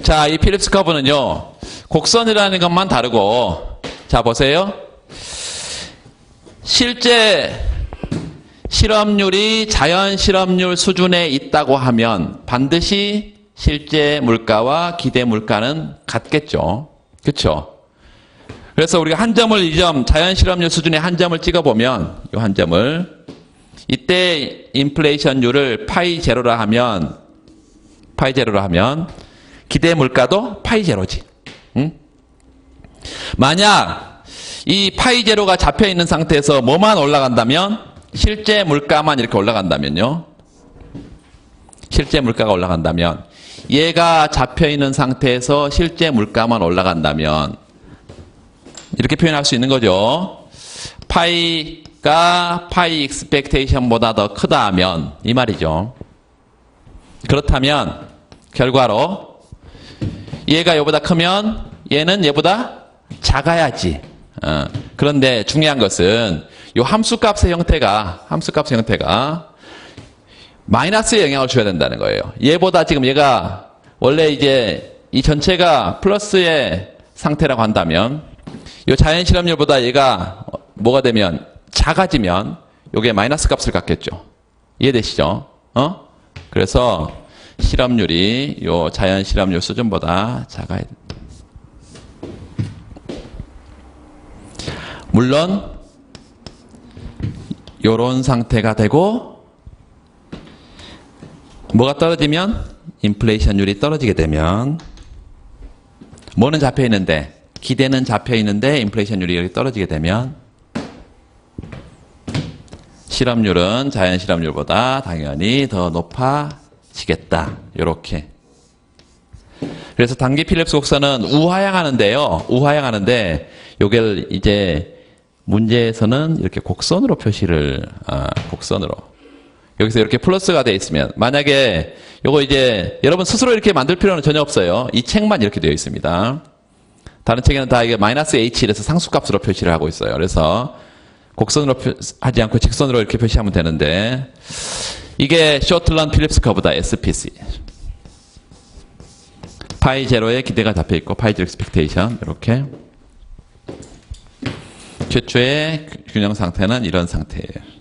자, 이 필립스 커브는요. 곡선이라는 것만 다르고 자 보세요. 실제 실업률이 자연 실업률 수준에 있다고 하면 반드시 실제 물가와 기대 물가는 같겠죠. 그렇죠? 그래서 우리가 한 점을 이 점 자연 실업률 수준에 한 점을 찍어보면 이 한 점을 이때 인플레이션율을 파이 제로라 하면 기대 물가도 파이 제로지. 응? 만약 이 파이 제로가 잡혀 있는 상태에서 뭐만 올라간다면 실제 물가만 이렇게 올라간다면요. 실제 물가가 올라간다면 얘가 잡혀 있는 상태에서 실제 물가만 올라간다면 이렇게 표현할 수 있는 거죠. 파이가 파이 익스펙테이션보다 더 크다 하면 이 말이죠. 그렇다면 결과로 얘가 얘보다 크면 얘는 얘보다 작아야지. 그런데 중요한 것은 이 함수값의 형태가 마이너스의 영향을 줘야 된다는 거예요. 얘보다 지금 얘가 원래 이제 이 전체가 플러스의 상태라고 한다면 이 자연 실업률보다 얘가 뭐가 되면 작아지면 요게 마이너스 값을 갖겠죠. 이해되시죠? 그래서 실업률이 요 자연 실업률 수준보다 작아야 된다. 물론 요런 상태가 되고 뭐가 떨어지면 인플레이션율이 떨어지게 되면 뭐는 잡혀 있는데 기대는 잡혀 있는데 인플레이션율이 여기 떨어지게 되면 실업률은 자연 실업률보다 당연히 더 높아지겠다. 요렇게. 그래서 단기 필립스 곡선은 우하향하는데요. 우하향하는데 요걸 이제 문제에서는 이렇게 곡선으로 표시를 곡선으로 여기서 이렇게 플러스가 돼 있으면 만약에 요거 이제 여러분 스스로 이렇게 만들 필요는 전혀 없어요. 이 책만 이렇게 되어 있습니다. 다른 책에는 다 이게 마이너스 H에서 상수값으로 표시를 하고 있어요. 그래서 곡선으로 하지 않고 직선으로 이렇게 표시하면 되는데 이게 쇼틀런 필립스 커브다. SPC. 파이 제로에 기대가 잡혀 있고 파이 제로 익스펙테이션 이렇게. 최초의 균형 상태는 이런 상태예요.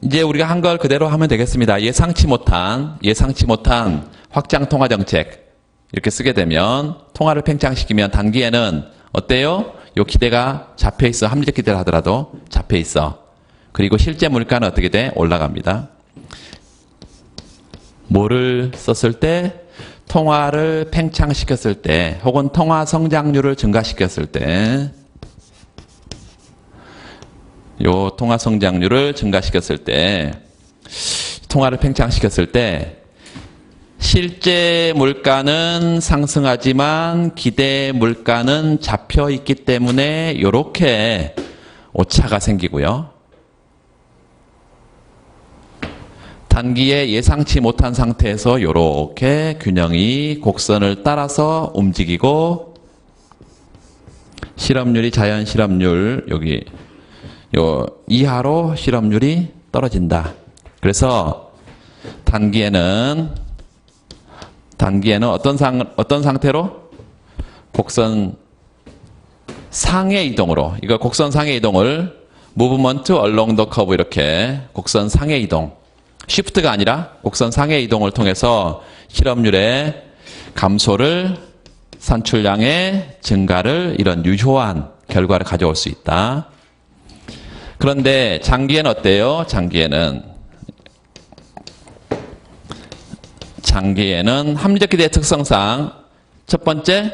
이제 우리가 한 걸 그대로 하면 되겠습니다. 예상치 못한 확장 통화 정책 이렇게 쓰게 되면 통화를 팽창시키면 단기에는 어때요? 요 기대가 잡혀 있어. 합리적 기대를 하더라도 잡혀 있어. 그리고 실제 물가는 어떻게 돼? 올라갑니다. 뭐를 썼을 때? 통화를 팽창시켰을 때 혹은 통화 성장률을 증가시켰을 때 요 통화 성장률을 증가시켰을 때 통화를 팽창시켰을 때 실제 물가는 상승하지만 기대 물가는 잡혀 있기 때문에 요렇게 오차가 생기고요. 단기에 예상치 못한 상태에서 요렇게 균형이 곡선을 따라서 움직이고 실업률이 자연 실업률 여기 요 이하로 실업률이 떨어진다. 그래서 단기에는 어떤 상태로 곡선 상의 이동으로 이거 곡선 상의 이동을 무브먼트 along the curve 이렇게 곡선 상의 이동 쉬프트가 아니라 곡선 상의 이동을 통해서 실업률의 감소를 산출량의 증가를 이런 유효한 결과를 가져올 수 있다. 그런데 장기에는 어때요? 장기에는 합리적 기대의 특성상 첫 번째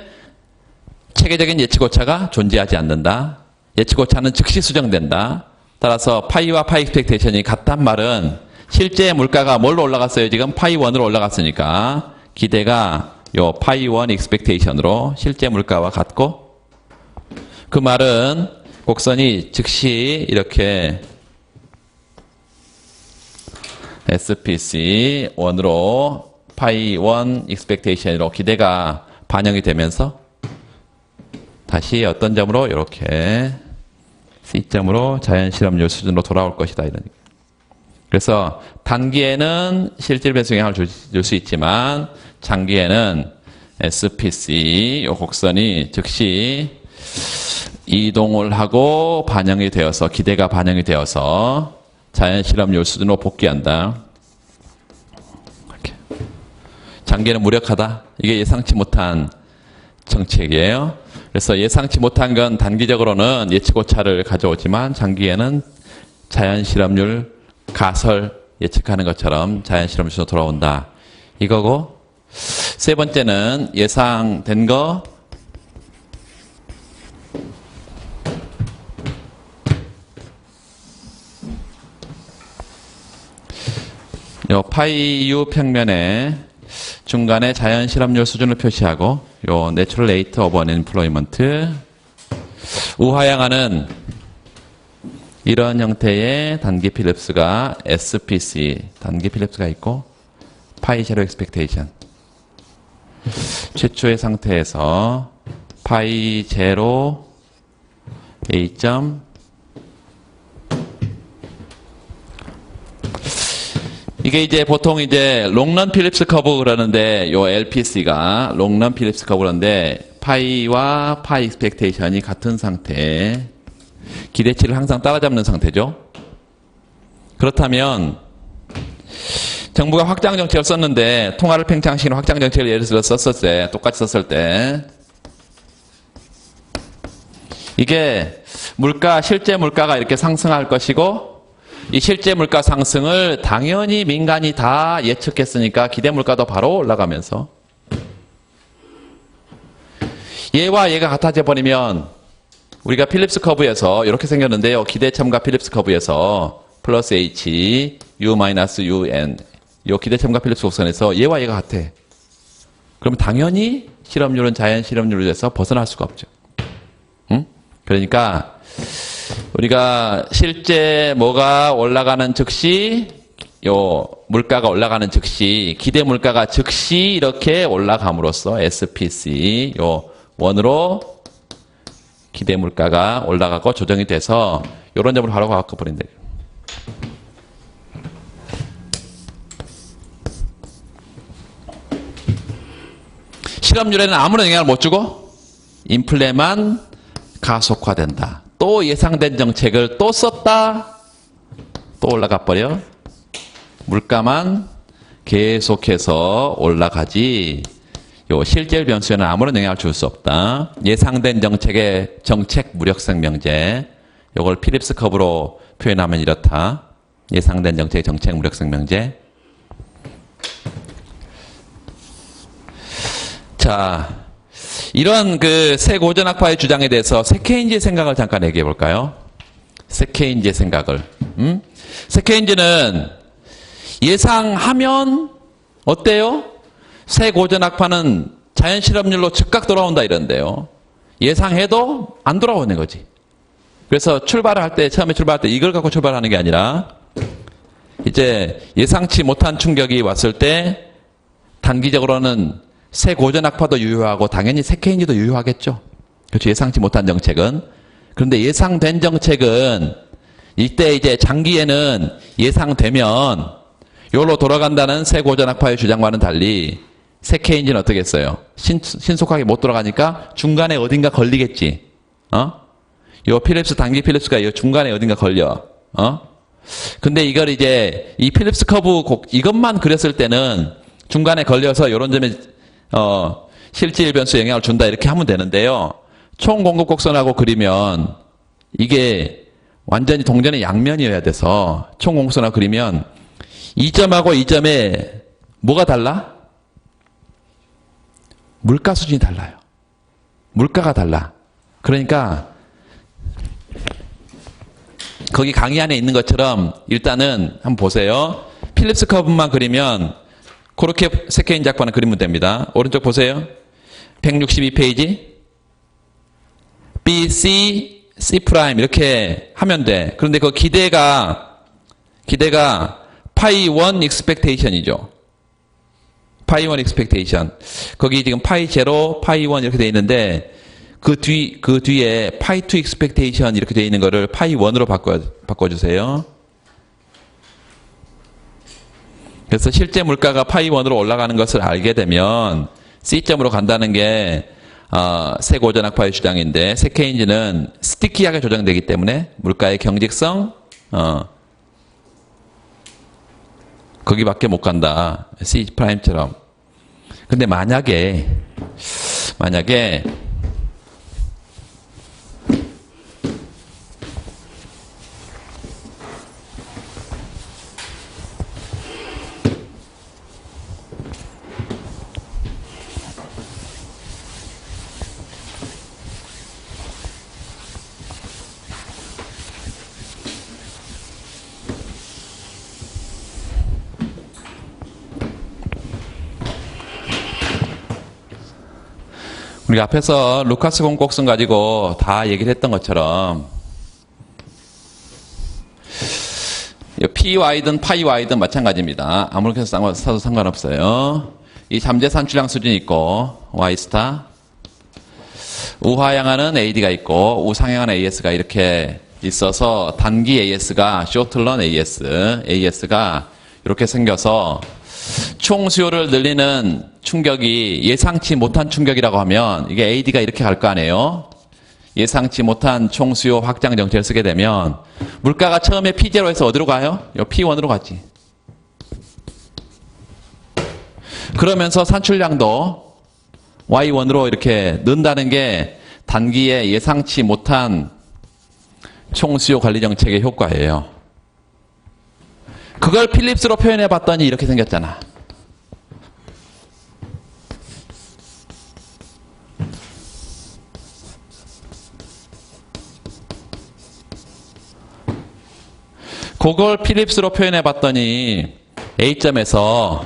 체계적인 예측오차가 존재하지 않는다. 예측오차는 즉시 수정된다. 따라서 파이와 파이 익스펙테이션이 같단 말은 실제 물가가 뭘로 올라갔어요? 지금 파이 1으로 올라갔으니까 기대가 요 파이 1 익스펙테이션으로 실제 물가와 같고 그 말은 곡선이 즉시 이렇게 SPC 1으로 파이 1 익스펙테이션으로 기대가 반영이 되면서 다시 어떤 점으로 이렇게 C점으로 자연 실업률 수준으로 돌아올 것이다. 이런. 그래서 단기에는 실질 배수 영향을 줄 수 있지만 장기에는 SPC 요 곡선이 즉시 이동을 하고 반영이 되어서 기대가 반영이 되어서 자연 실험률 수준으로 복귀한다. 이렇게. 장기는 무력하다. 이게 예상치 못한 정책이에요. 그래서 예상치 못한 건 단기적으로는 예측 오차를 가져오지만 장기에는 자연 실험률 가설 예측하는 것처럼 자연 실험률 수준으로 돌아온다. 이거고 세 번째는 예상된 거 요 파이 U 평면에 중간에 자연 실업률 수준을 표시하고 요 내추럴 레이트 오브 언엠플로이먼트 우하향하는 이런 형태의 단기 필립스가 SPC 단기 필립스가 있고 파이 제로 expectation 최초의 상태에서 파이 제로 A., 이게 이제 보통 이제 롱런 필립스 커브 그러는데 요 LPC가 롱런 필립스 커브 그러는데 파이와 파이 익스펙테이션이 같은 상태 기대치를 항상 따라잡는 상태죠. 그렇다면 정부가 확장 정책을 썼는데 통화를 팽창시키는 확장 정책을 예를 들어 썼을 때 똑같이 썼을 때 이게 물가 실제 물가가 이렇게 상승할 것이고 이 실제 물가 상승을 당연히 민간이 다 예측했으니까 기대 물가도 바로 올라가면서 얘와 얘가 같아져 버리면 우리가 필립스 커브에서 이렇게 생겼는데요. 기대첨과 필립스 커브에서 플러스 H, U 마이너스 UN 이 기대첨과 필립스 곡선에서 얘와 얘가 같아. 그럼 당연히 실업률은 자연 실업률에서 벗어날 수가 없죠. 응? 그러니까 우리가 실제 뭐가 올라가는 즉시 요 물가가 올라가는 즉시 기대 물가가 즉시 이렇게 올라감으로써 SPC 요 원으로 기대 물가가 올라가고 조정이 돼서 요런 점을 바로 바꿔버린다. 실업률에는 아무런 영향을 못 주고 인플레만 가속화된다. 또 예상된 정책을 또 썼다. 또 올라가 버려. 물가만 계속해서 올라가지. 요 실질 변수에는 아무런 영향을 줄 수 없다. 예상된 정책의 정책 무력성 명제. 요걸 필립스 커브로 표현하면 이렇다. 예상된 정책의 정책 무력성 명제. 자, 이런 그 새 고전학파의 주장에 대해서 세케인지의 생각을 잠깐 얘기해 볼까요? 세케인지의 생각을. 세케인지는 예상하면 어때요? 새 고전학파는 자연 실업률로 즉각 돌아온다 이런데요. 예상해도 안 돌아오는 거지. 그래서 출발을 할 때, 처음에 출발할 때 이걸 갖고 출발하는 게 아니라 이제 예상치 못한 충격이 왔을 때 단기적으로는 새 고전학파도 유효하고 당연히 세케인지도 유효하겠죠. 그렇죠. 예상치 못한 정책은. 그런데 예상된 정책은 이때 이제 장기에는 예상되면 요로 돌아간다는 새 고전학파의 주장과는 달리 세케인지는 어떻게 했어요? 신속하게 못 돌아가니까 중간에 어딘가 걸리겠지. 요 필립스 단기 필립스가 요 중간에 어딘가 걸려. 근데 이걸 이제 이 필립스 커브 이것만 그렸을 때는 중간에 걸려서 요런 점에 실질 변수에 영향을 준다 이렇게 하면 되는데요. 총 공급 곡선하고 그리면 이게 완전히 동전의 양면이어야 돼서 총 공급선하고 그리면 이 점하고 이 점에 뭐가 달라? 물가 수준이 달라요. 물가가 달라. 그러니까 거기 강의 안에 있는 것처럼 일단은 한번 보세요. 필립스 커브만 그리면 그렇게 세케인지 학파는 그리면 됩니다. 오른쪽 보세요. 162페이지. B, C, C' 이렇게 하면 돼. 그런데 그 기대가 파이 1 expectation이죠. 파이 1 expectation. 거기 지금 파이 0, 파이 1 이렇게 돼 있는데 그 뒤에 파이 2 expectation 이렇게 돼 있는 거를 파이 1으로 바꿔주세요. 그래서 실제 물가가 파이 1으로 올라가는 것을 알게 되면 C점으로 간다는 게 세고전학파의 주장인데, 세케인즈는 스티키하게 조정되기 때문에 물가의 경직성, 거기밖에 못 간다. C 프라임처럼. 근데 만약에 우리가 앞에서 루카스 공곡선 가지고 다 얘기를 했던 것처럼 PY든 파이Y든 마찬가지입니다. 아무렇게나 써도 상관없어요. 이 잠재 산출량 수준이 있고 Y 스타, 우하향하는 AD가 있고 우상향하는 AS가 이렇게 있어서 단기 AS가 쇼틀런 AS가 이렇게 생겨서 총 수요를 늘리는 충격이 예상치 못한 충격이라고 하면 이게 AD가 이렇게 갈 거 아니에요. 예상치 못한 총 수요 확장 정체를 쓰게 되면 물가가 처음에 P0에서 어디로 가요? 요 P1으로 가지. 그러면서 산출량도 Y1으로 이렇게 는다는 게 단기에 예상치 못한 총 수요 관리 정책의 효과예요. 그걸 필립스로 표현해 봤더니 이렇게 생겼잖아. 그걸 필립스로 표현해 봤더니 A점에서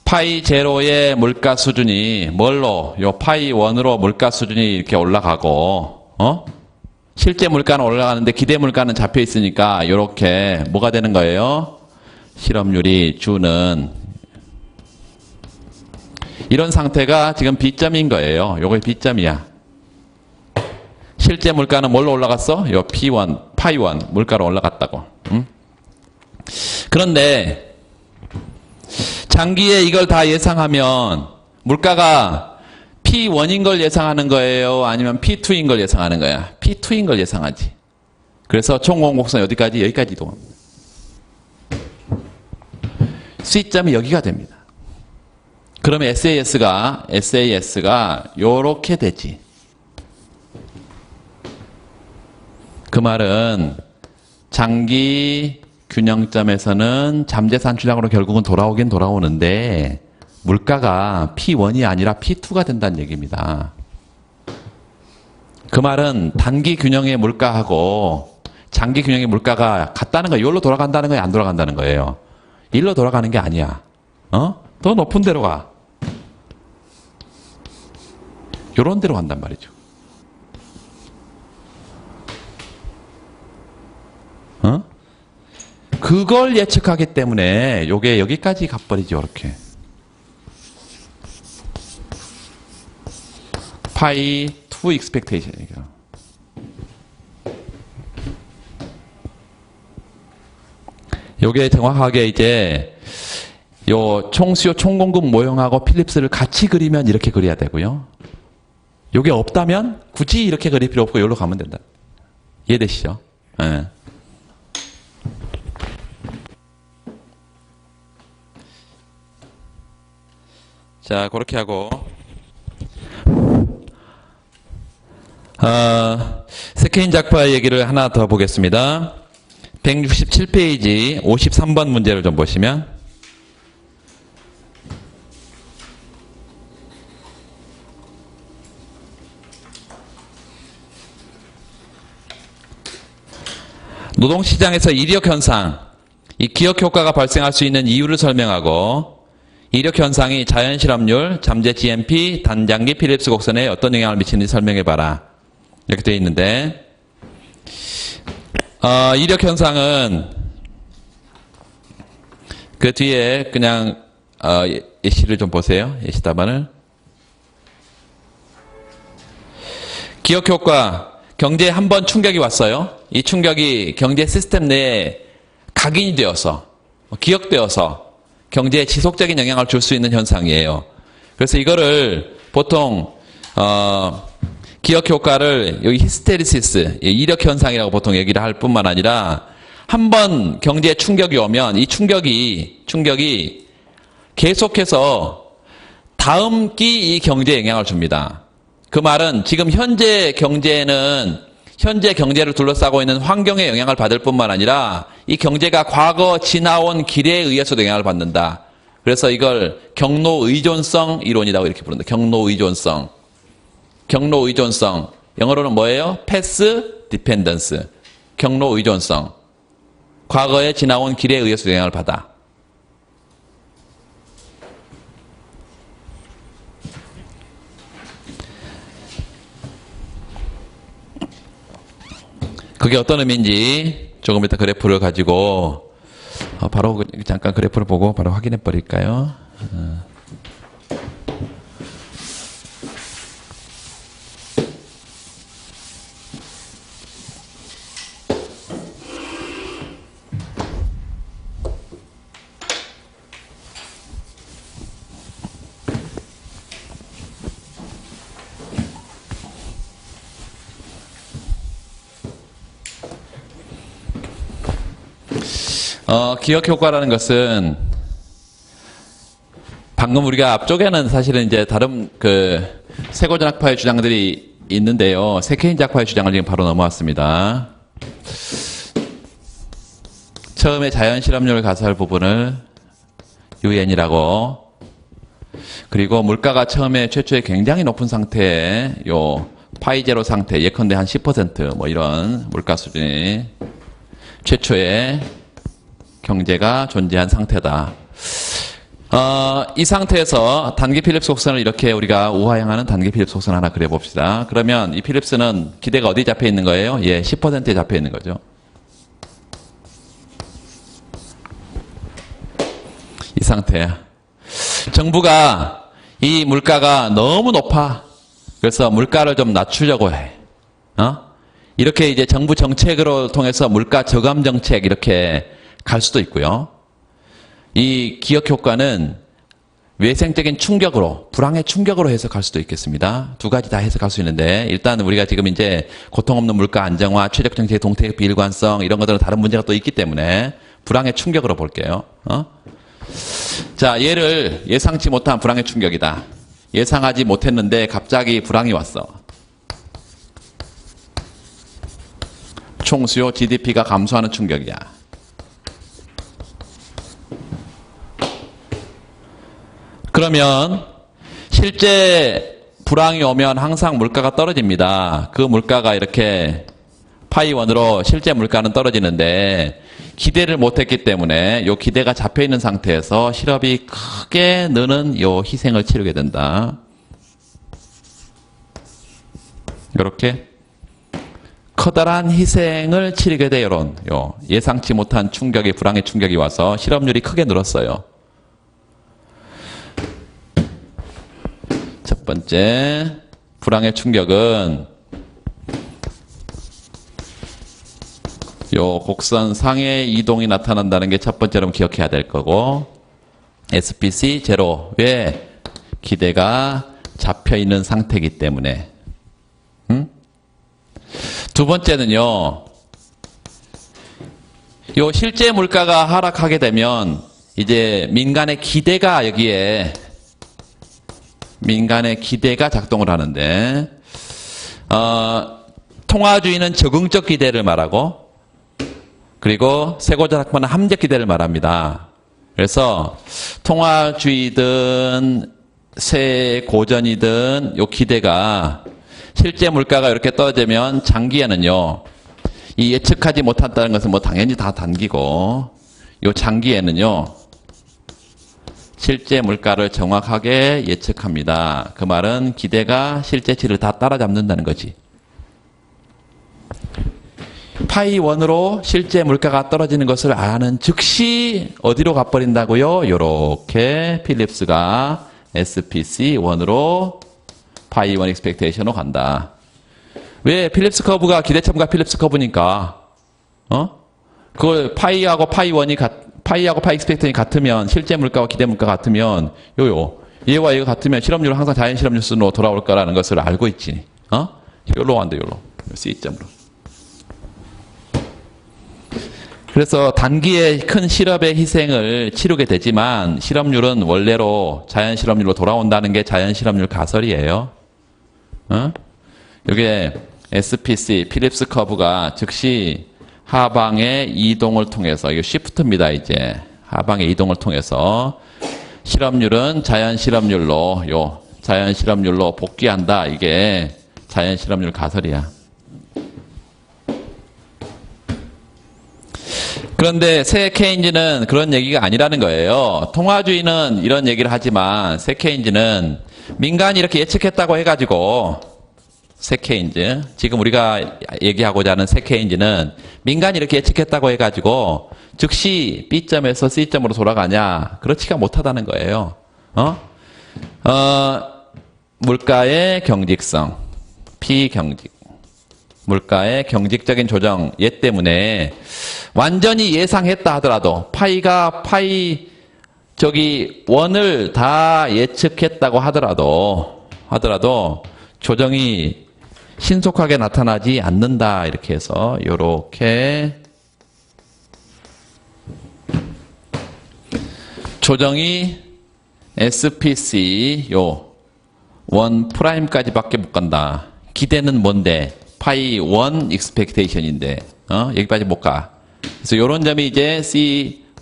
파이 제로의 물가 수준이 뭘로? 요 파이 1으로 물가 수준이 이렇게 올라가고, 실제 물가는 올라가는데 기대 물가는 잡혀 있으니까 이렇게 뭐가 되는 거예요? 실업률이 주는 이런 상태가 지금 B점인 거예요. 요게 B점이야. 실제 물가는 뭘로 올라갔어? 요 P1, 파이 1 물가로 올라갔다고. 응? 그런데 장기에 이걸 다 예상하면 물가가 P1인 걸 예상하는 거예요? 아니면 P2인 걸 예상하는 거야? P2인 걸 예상하지. 그래서 총공곡선 어디까지? 여기까지 이동합니다. C점이 여기가 됩니다. 그러면 SAS가 요렇게 되지. 그 말은 장기 균형점에서는 잠재 산출량으로 결국은 돌아오긴 돌아오는데 물가가 P1이 아니라 P2가 된다는 얘기입니다. 그 말은 단기 균형의 물가하고 장기 균형의 물가가 같다는 거예요. 이걸로 돌아간다는 거예요? 안 돌아간다는 거예요? 일로 돌아가는 게 아니야. 더 높은 데로 가. 요런 데로 간단 말이죠. 그걸 예측하기 때문에 요게 여기까지 가버리죠. 이렇게. 파이 2 expectation이죠. 요게 정확하게 이제 요 총수요 총공급 모형하고 필립스를 같이 그리면 이렇게 그려야 되고요. 요게 없다면 굳이 이렇게 그릴 필요 없고 여기로 가면 된다. 이해되시죠? 네. 자, 그렇게 하고 세케인 작파 얘기를 하나 더 보겠습니다. 167페이지 53번 문제를 좀 보시면 노동시장에서 이력 현상, 이 기억 효과가 발생할 수 있는 이유를 설명하고 이력 현상이 자연 실업률, 잠재 GNP, 단장기 필립스 곡선에 어떤 영향을 미치는지 설명해봐라. 이렇게 되어 있는데 이력 현상은 그 뒤에 그냥 예시를 좀 보세요. 예시 답안을. 기억 효과, 경제에 한 번 충격이 왔어요. 이 충격이 경제 시스템 내에 각인이 되어서 기억되어서 경제에 지속적인 영향을 줄 수 있는 현상이에요. 그래서 이거를 보통 기억 효과를 여기 히스테리시스, 이력 현상이라고 보통 얘기를 할 뿐만 아니라 한번 경제에 충격이 오면 이 충격이 계속해서 다음 끼 이 경제에 영향을 줍니다. 그 말은 지금 현재 경제는 현재 경제를 둘러싸고 있는 환경에 영향을 받을 뿐만 아니라 이 경제가 과거 지나온 길에 의해서도 영향을 받는다. 그래서 이걸 경로의존성 이론이라고 이렇게 부른다. 경로의존성. 영어로는 뭐예요? 패스 디펜던스. 경로의존성. 과거에 지나온 길에 의해서 영향을 받아. 그게 어떤 의미인지 조금 이따 그래프를 가지고 바로 잠깐 그래프를 보고 바로 확인해 버릴까요? 기억 효과라는 것은 방금 우리가 앞쪽에는 사실은 이제 다른 세고전학파의 주장들이 있는데요. 세케인작파의 주장을 지금 바로 넘어왔습니다. 처음에 자연실험률 가설 부분을 UN이라고, 그리고 물가가 처음에 최초에 굉장히 높은 상태에 요 파이제로 상태, 예컨대 한 10% 뭐 이런 물가 수준이 최초에 경제가 존재한 상태다. 이 상태에서 단기 필립스 곡선을 이렇게 우리가 우하향하는 단기 필립스 곡선 하나 그려봅시다. 그러면 이 필립스는 기대가 어디 잡혀 있는 거예요? 예, 10%에 잡혀 있는 거죠. 이 상태야. 정부가 이 물가가 너무 높아. 그래서 물가를 좀 낮추려고 해. 이렇게 이제 정부 정책으로 통해서 물가 저감 정책 이렇게 갈 수도 있고요. 이 기억 효과는 외생적인 충격으로, 불황의 충격으로 해석할 수도 있겠습니다. 두 가지 다 해석할 수 있는데, 일단 우리가 지금 이제 고통 없는 물가 안정화, 최적 정책의 동태적 비일관성, 이런 것들은 다른 문제가 또 있기 때문에 불황의 충격으로 볼게요. 자, 얘를 예상치 못한 불황의 충격이다. 예상하지 못했는데 갑자기 불황이 왔어. 총수요 GDP가 감소하는 충격이야. 그러면 실제 불황이 오면 항상 물가가 떨어집니다. 그 물가가 이렇게 파이1으로 실제 물가는 떨어지는데 기대를 못했기 때문에 요 기대가 잡혀있는 상태에서 실업이 크게 느는 요 희생을 치르게 된다. 이렇게 커다란 희생을 치르게 돼. 이런 요 예상치 못한 충격이, 불황의 충격이 와서 실업률이 크게 늘었어요. 첫 번째 불황의 충격은 요 곡선 상의 이동이 나타난다는 게 첫 번째로 기억해야 될 거고, SPC 제로. 왜? 기대가 잡혀 있는 상태이기 때문에. 두 번째는요, 요 실제 물가가 하락하게 되면 이제 민간의 기대가 여기에 민간의 기대가 작동을 하는데, 통화주의는 적응적 기대를 말하고, 그리고 세고전학파는 함적 기대를 말합니다. 그래서 통화주의든 세고전이든 요 기대가 실제 물가가 이렇게 떨어지면 장기에는요, 이 예측하지 못한다는 것은 뭐 당연히 다 단기고, 요 장기에는요, 실제 물가를 정확하게 예측합니다. 그 말은 기대가 실제치를 다 따라잡는다는 거지. 파이1으로 실제 물가가 떨어지는 것을 아는 즉시 어디로 가버린다고요? 요렇게 필립스가 SPC1으로 파이1 익스펙테이션으로 간다. 왜? 필립스 커브가 기대참과 필립스 커브니까. 그걸 파이하고 파이 익스펙테이션이 같으면, 실제 물가와 기대 물가 같으면 얘와 얘가 같으면 실업률은 항상 자연 실업률 수로 돌아올 거라는 것을 알고 있지. 요로 한다, 요로. C점으로. 그래서 단기에 큰 실업의 희생을 치르게 되지만 실업률은 원래로 자연 실업률로 돌아온다는 게 자연 실업률 가설이에요. 이게 SPC, 필립스 커브가 즉시 하방의 이동을 통해서, 이거 시프트입니다, 이제. 하방의 이동을 통해서 실업률은 자연 실업률로, 자연 실업률로 복귀한다. 이게 자연 실업률 가설이야. 그런데 새 케인즈는 그런 얘기가 아니라는 거예요. 통화주의는 이런 얘기를 하지만 새 케인즈는 민간이 이렇게 예측했다고 해가지고, 새 케인즈, 지금 우리가 얘기하고자 하는 새 케인즈는 민간이 이렇게 예측했다고 해가지고 즉시 B점에서 C점으로 돌아가냐? 그렇지가 못하다는 거예요. 물가의 경직성, 피경직. 물가의 경직적인 조정, 얘 때문에 완전히 예상했다 하더라도 원을 다 예측했다고 하더라도 조정이 신속하게 나타나지 않는다. 이렇게 해서 요렇게 조정이 SPC 1'까지밖에 못 간다. 기대는 뭔데? 파이 1 expectation인데 여기까지 못 가. 그래서 요런 점이 이제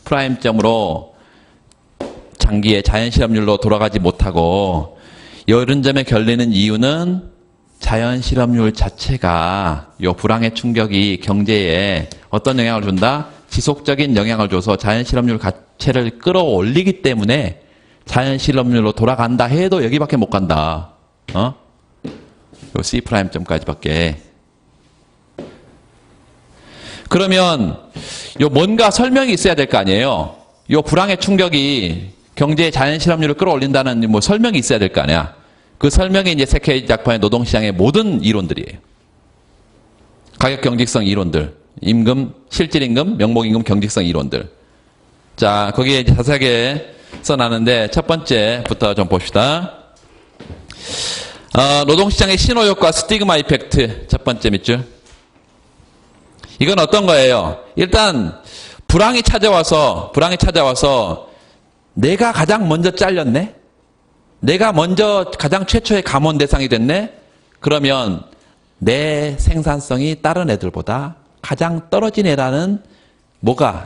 C'점으로 장기의 자연 실업률로 돌아가지 못하고, 이런 점에 결리는 이유는 자연 실업률 자체가 요 불황의 충격이 경제에 어떤 영향을 준다? 지속적인 영향을 줘서 자연 실업률 자체를 끌어올리기 때문에 자연 실업률로 돌아간다 해도 여기밖에 못 간다. 요 C'점까지밖에. 그러면 요 뭔가 설명이 있어야 될 거 아니에요. 요 불황의 충격이 경제의 자연 실업률을 끌어올린다는 뭐 설명이 있어야 될 거 아니야. 그 설명이 이제 세케이지 작품의 노동시장의 모든 이론들이에요. 가격 경직성 이론들, 임금, 실질임금, 명목임금 경직성 이론들. 자, 거기에 이제 자세하게 써놨는데 첫 번째부터 좀 봅시다. 노동시장의 신호효과 스티그마 이펙트 첫 번째 밑줄. 이건 어떤 거예요? 일단 불황이 찾아와서 내가 가장 먼저 잘렸네? 내가 먼저 가장 최초의 감원 대상이 됐네? 그러면 내 생산성이 다른 애들보다 가장 떨어진 애라는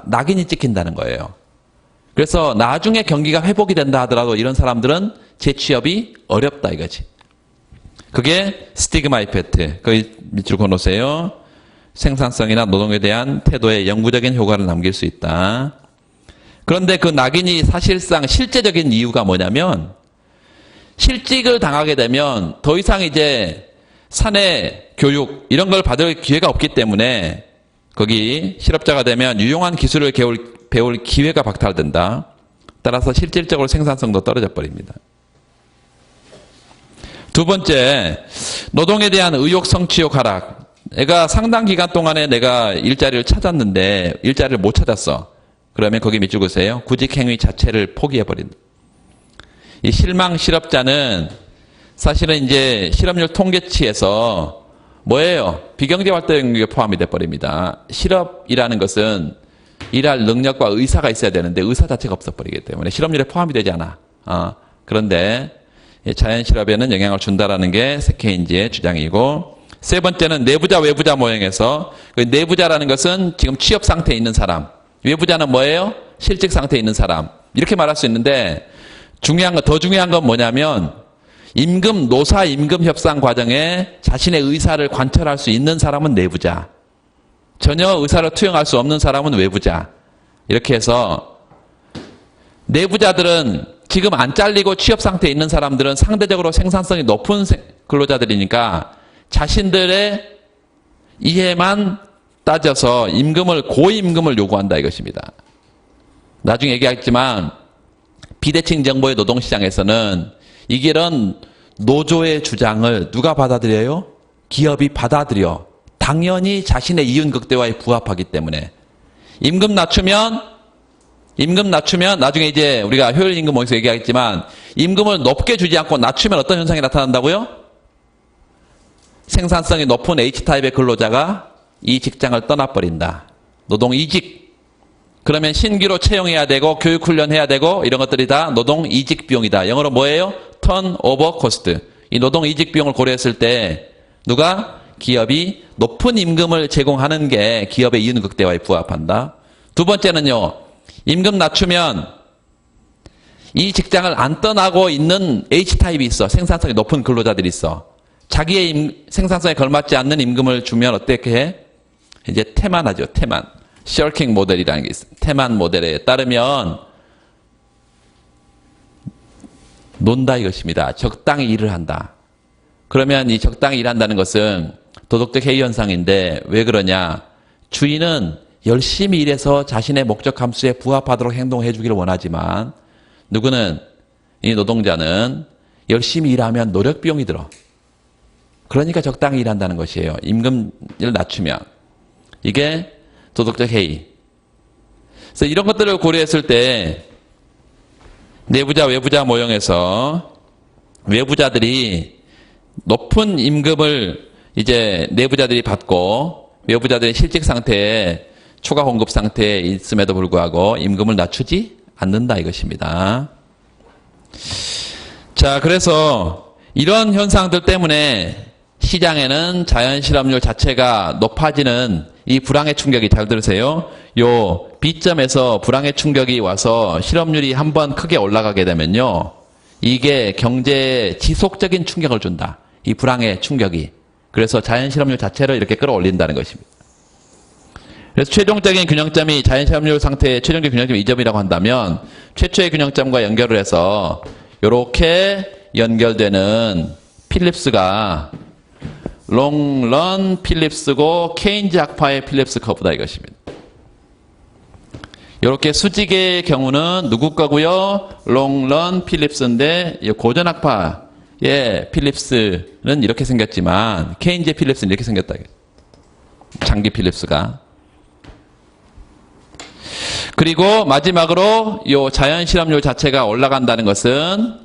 낙인이 찍힌다는 거예요. 그래서 나중에 경기가 회복이 된다 하더라도 이런 사람들은 재취업이 어렵다 이거지. 그게 스티그마 이펙트. 거기 밑줄 그어놓으세요. 생산성이나 노동에 대한 태도에 영구적인 효과를 남길 수 있다. 그런데 그 낙인이 사실상 실제적인 이유가 뭐냐면, 실직을 당하게 되면 더 이상 이제 사내 교육 이런 걸 받을 기회가 없기 때문에 거기 실업자가 되면 유용한 기술을 배울 기회가 박탈된다. 따라서 실질적으로 생산성도 떨어져 버립니다. 두 번째, 노동에 대한 의욕 성취욕 하락. 내가 상당 기간 동안에 내가 일자리를 찾았는데 일자리를 못 찾았어. 그러면 거기 밑줄 그으세요. 구직행위 자체를 포기해버린다. 이 실망 실업자는 사실은 이제 실업률 통계치에서 뭐예요? 비경제 활동 영역에 포함이 돼버립니다. 실업이라는 것은 일할 능력과 의사가 있어야 되는데 의사 자체가 없어버리기 때문에 실업률에 포함이 되지 않아. 그런데 자연 실업에는 영향을 준다라는 게 세케인지의 주장이고, 세 번째는 내부자 외부자 모형에서, 그 내부자라는 것은 지금 취업 상태에 있는 사람, 외부자는 뭐예요? 실직 상태에 있는 사람. 이렇게 말할 수 있는데, 더 중요한 건 뭐냐면, 노사 임금 협상 과정에 자신의 의사를 관철할 수 있는 사람은 내부자. 전혀 의사를 투영할 수 없는 사람은 외부자. 이렇게 해서, 내부자들은 지금 안 잘리고 취업 상태에 있는 사람들은 상대적으로 생산성이 높은 근로자들이니까 자신들의 이해만 따져서 고임금을 요구한다 이것입니다. 나중에 얘기하겠지만 비대칭 정보의 노동시장에서는 이런 노조의 주장을 누가 받아들여요? 기업이 받아들여. 당연히 자신의 이윤극대화에 부합하기 때문에. 임금 낮추면 나중에 이제 우리가 효율임금 모형에서 얘기하겠지만 임금을 높게 주지 않고 낮추면 어떤 현상이 나타난다고요? 생산성이 높은 H타입의 근로자가 이 직장을 떠나버린다. 노동이직. 그러면 신규로 채용해야 되고 교육훈련해야 되고 이런 것들이 다 노동이직 비용이다. 영어로 뭐예요? 턴오버 코스트. 이 노동이직 비용을 고려했을 때 누가? 기업이 높은 임금을 제공하는 게 기업의 이윤 극대화에 부합한다. 두 번째는요. 임금 낮추면 이 직장을 안 떠나고 있는 H타입이 있어. 생산성이 높은 근로자들이 있어. 자기의 생산성에 걸맞지 않는 임금을 주면 어떻게 해? 이제 태만하죠. 태만. 셜킹 모델이라는 게 있어요. 태만 모델에 따르면 논다 이것입니다. 적당히 일을 한다. 그러면 이 적당히 일한다는 것은 도덕적 해이 현상인데 왜 그러냐? 주인은 열심히 일해서 자신의 목적 함수에 부합하도록 행동해 주기를 원하지만 누구는 이 노동자는 열심히 일하면 노력 비용이 들어. 그러니까 적당히 일한다는 것이에요. 임금을 낮추면. 이게 도덕적 해이. 그래서 이런 것들을 고려했을 때 내부자 외부자 모형에서 외부자들이 높은 임금을 이제 내부자들이 받고 외부자들의 실직 상태에 초과 공급 상태에 있음에도 불구하고 임금을 낮추지 않는다 이것입니다. 자, 그래서 이런 현상들 때문에 시장에는 자연 실업률 자체가 높아지는 이 불황의 충격이, 잘 들으세요. 요 B점에서 불황의 충격이 와서 실업률이 한번 크게 올라가게 되면요. 이게 경제에 지속적인 충격을 준다. 이 불황의 충격이. 그래서 자연 실업률 자체를 이렇게 끌어올린다는 것입니다. 그래서 최종적인 균형점이 자연 실업률 상태의 최종적인 균형점이 2점이라고 한다면 최초의 균형점과 연결을 해서 이렇게 연결되는 필립스가 롱런 필립스고 케인즈 학파의 필립스 커브다 이것입니다. 이렇게 수직의 경우는 누구 거고요? 롱런 필립스인데 고전 학파의 필립스는 이렇게 생겼지만 케인즈의 필립스는 이렇게 생겼다. 장기 필립스가. 그리고 마지막으로 이 자연 실업률 자체가 올라간다는 것은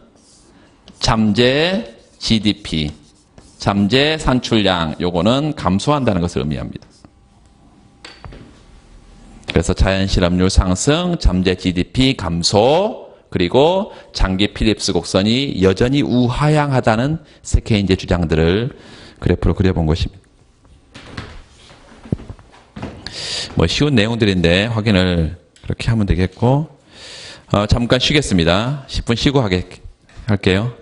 잠재 GDP, 잠재 산출량, 요거는 감소한다는 것을 의미합니다. 그래서 자연 실업률 상승, 잠재 GDP 감소, 그리고 장기 필립스 곡선이 여전히 우하향하다는 세 케인즈의 주장들을 그래프로 그려본 것입니다. 뭐 쉬운 내용들인데 확인을 그렇게 하면 되겠고, 잠깐 쉬겠습니다. 10분 쉬고 할게요.